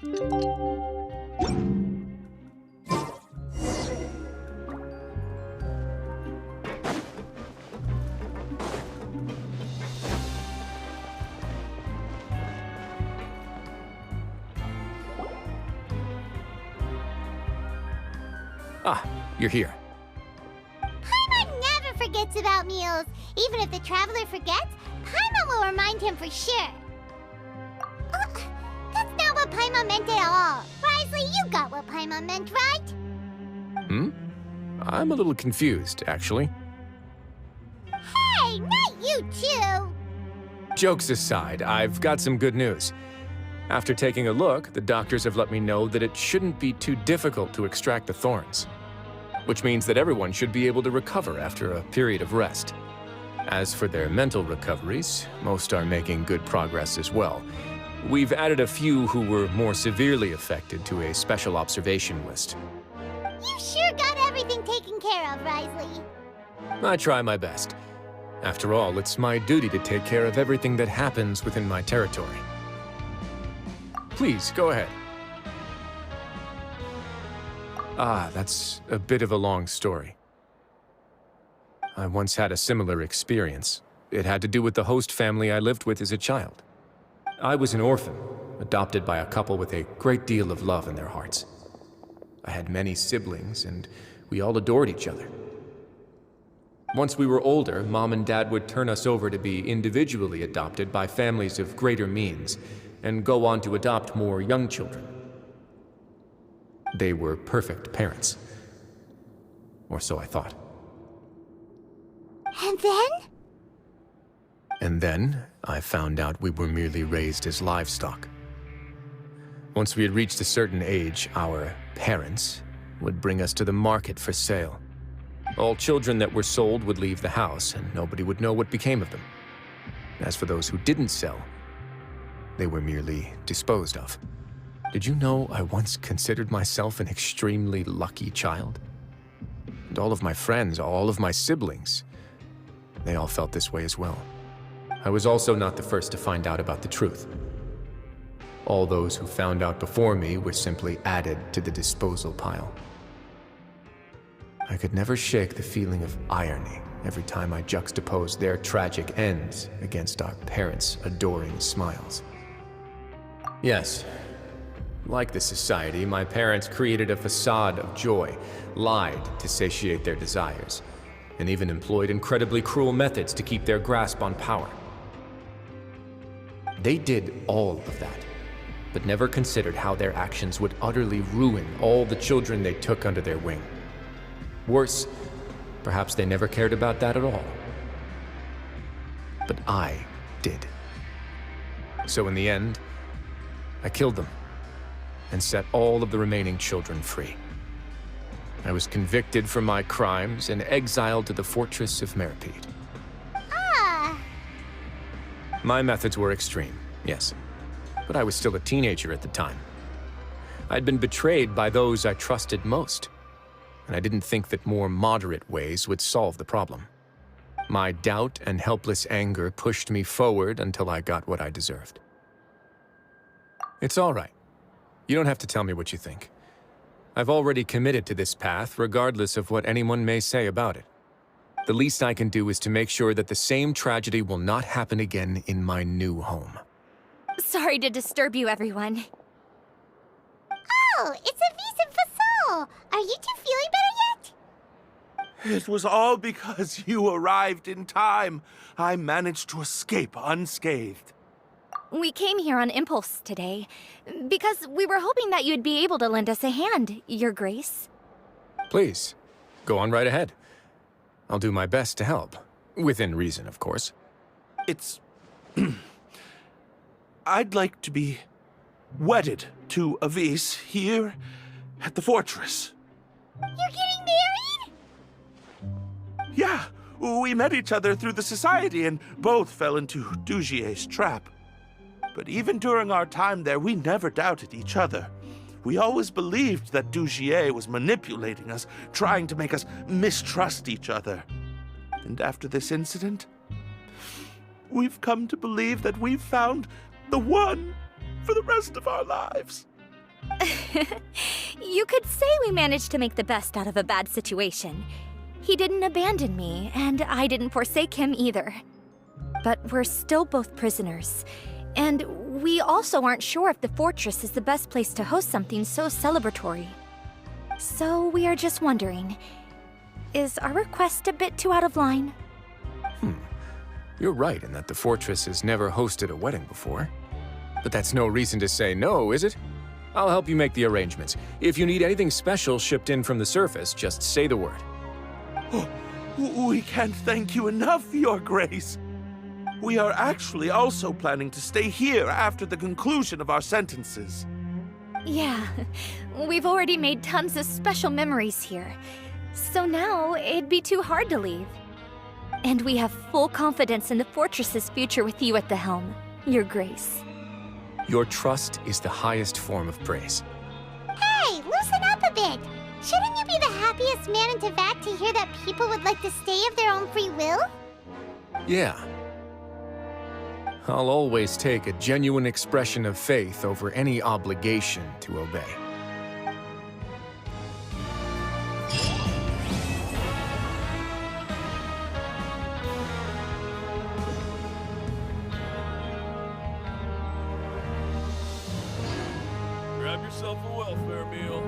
Ah, you're here. Paimon never forgets about meals. Even if the traveler forgets, Paimon will remind him for sure. That's not what Paimon meant at all. Wriothesley, you got what Paimon meant, right? I'm a little confused, actually. Hey, not you too! Jokes aside, I've got some good news. After taking a look, the doctors have let me know that it shouldn't be too difficult to extract the thorns, which means that everyone should be able to recover after a period of rest. As for their mental recoveries, most are making good progress as well. We've added a few who were more severely affected to a special observation list. You sure got everything taken care of, Wriothesley. I try my best. After all, it's my duty to take care of everything that happens within my territory. Please, go ahead. Ah, that's a bit of a long story. I once had a similar experience. It had to do with the host family I lived with as a child. I was an orphan, adopted by a couple with a great deal of love in their hearts. I had many siblings, and we all adored each other. Once we were older, Mom and Dad would turn us over to be individually adopted by families of greater means, and go on to adopt more young children. They were perfect parents. Or so I thought. And then? And then, I found out we were merely raised as livestock. Once we had reached a certain age, our parents would bring us to the market for sale. All children that were sold would leave the house, and nobody would know what became of them. As for those who didn't sell, they were merely disposed of. Did you know I once considered myself an extremely lucky child? And all of my friends, all of my siblings, they all felt this way as well. I was also not the first to find out about the truth. All those who found out before me were simply added to the disposal pile. I could never shake the feeling of irony every time I juxtaposed their tragic ends against our parents' adoring smiles. Yes, like the society, my parents created a facade of joy, lied to satiate their desires, and even employed incredibly cruel methods to keep their grasp on power. They did all of that, but never considered how their actions would utterly ruin all the children they took under their wing. Worse, perhaps they never cared about that at all. But I did. So in the end, I killed them and set all of the remaining children free. I was convicted for my crimes and exiled to the Fortress of Meropide. Ah! My methods were extreme, yes, but I was still a teenager at the time. I'd been betrayed by those I trusted most, and I didn't think that more moderate ways would solve the problem. My doubt and helpless anger pushed me forward until I got what I deserved. It's all right. You don't have to tell me what you think. I've already committed to this path, regardless of what anyone may say about it. The least I can do is to make sure that the same tragedy will not happen again in my new home. Sorry to disturb you, everyone. Oh, it's Avise and Fasol! Are you two feeling better yet? It was all because you arrived in time. I managed to escape unscathed. We came here on impulse today, because we were hoping that you'd be able to lend us a hand, Your Grace. Please, go on right ahead. I'll do my best to help. Within reason, of course. It's... I'd like to be wedded to Avise here at the fortress. You're getting married? Yeah, we met each other through the society and both fell into Dugier's trap. But even during our time there, we never doubted each other. We always believed that Dugier was manipulating us, trying to make us mistrust each other. And after this incident, we've come to believe that we've found the one for the rest of our lives. You could say we managed to make the best out of a bad situation. He didn't abandon me, and I didn't forsake him either. But we're still both prisoners. And we also aren't sure if the fortress is the best place to host something so celebratory. So we are just wondering, is our request a bit too out of line? You're right in that the fortress has never hosted a wedding before. But that's no reason to say no, is it? I'll help you make the arrangements. If you need anything special shipped in from the surface, just say the word. We can't thank you enough, Your Grace. We are actually also planning to stay here after the conclusion of our sentences. Yeah, we've already made tons of special memories here. So now it'd be too hard to leave. And we have full confidence in the fortress's future with you at the helm, Your Grace. Your trust is the highest form of praise. Hey, loosen up a bit. Shouldn't you be the happiest man in Teyvat to hear that people would like to stay of their own free will? Yeah. I'll always take a genuine expression of faith over any obligation to obey. Grab yourself a welfare meal.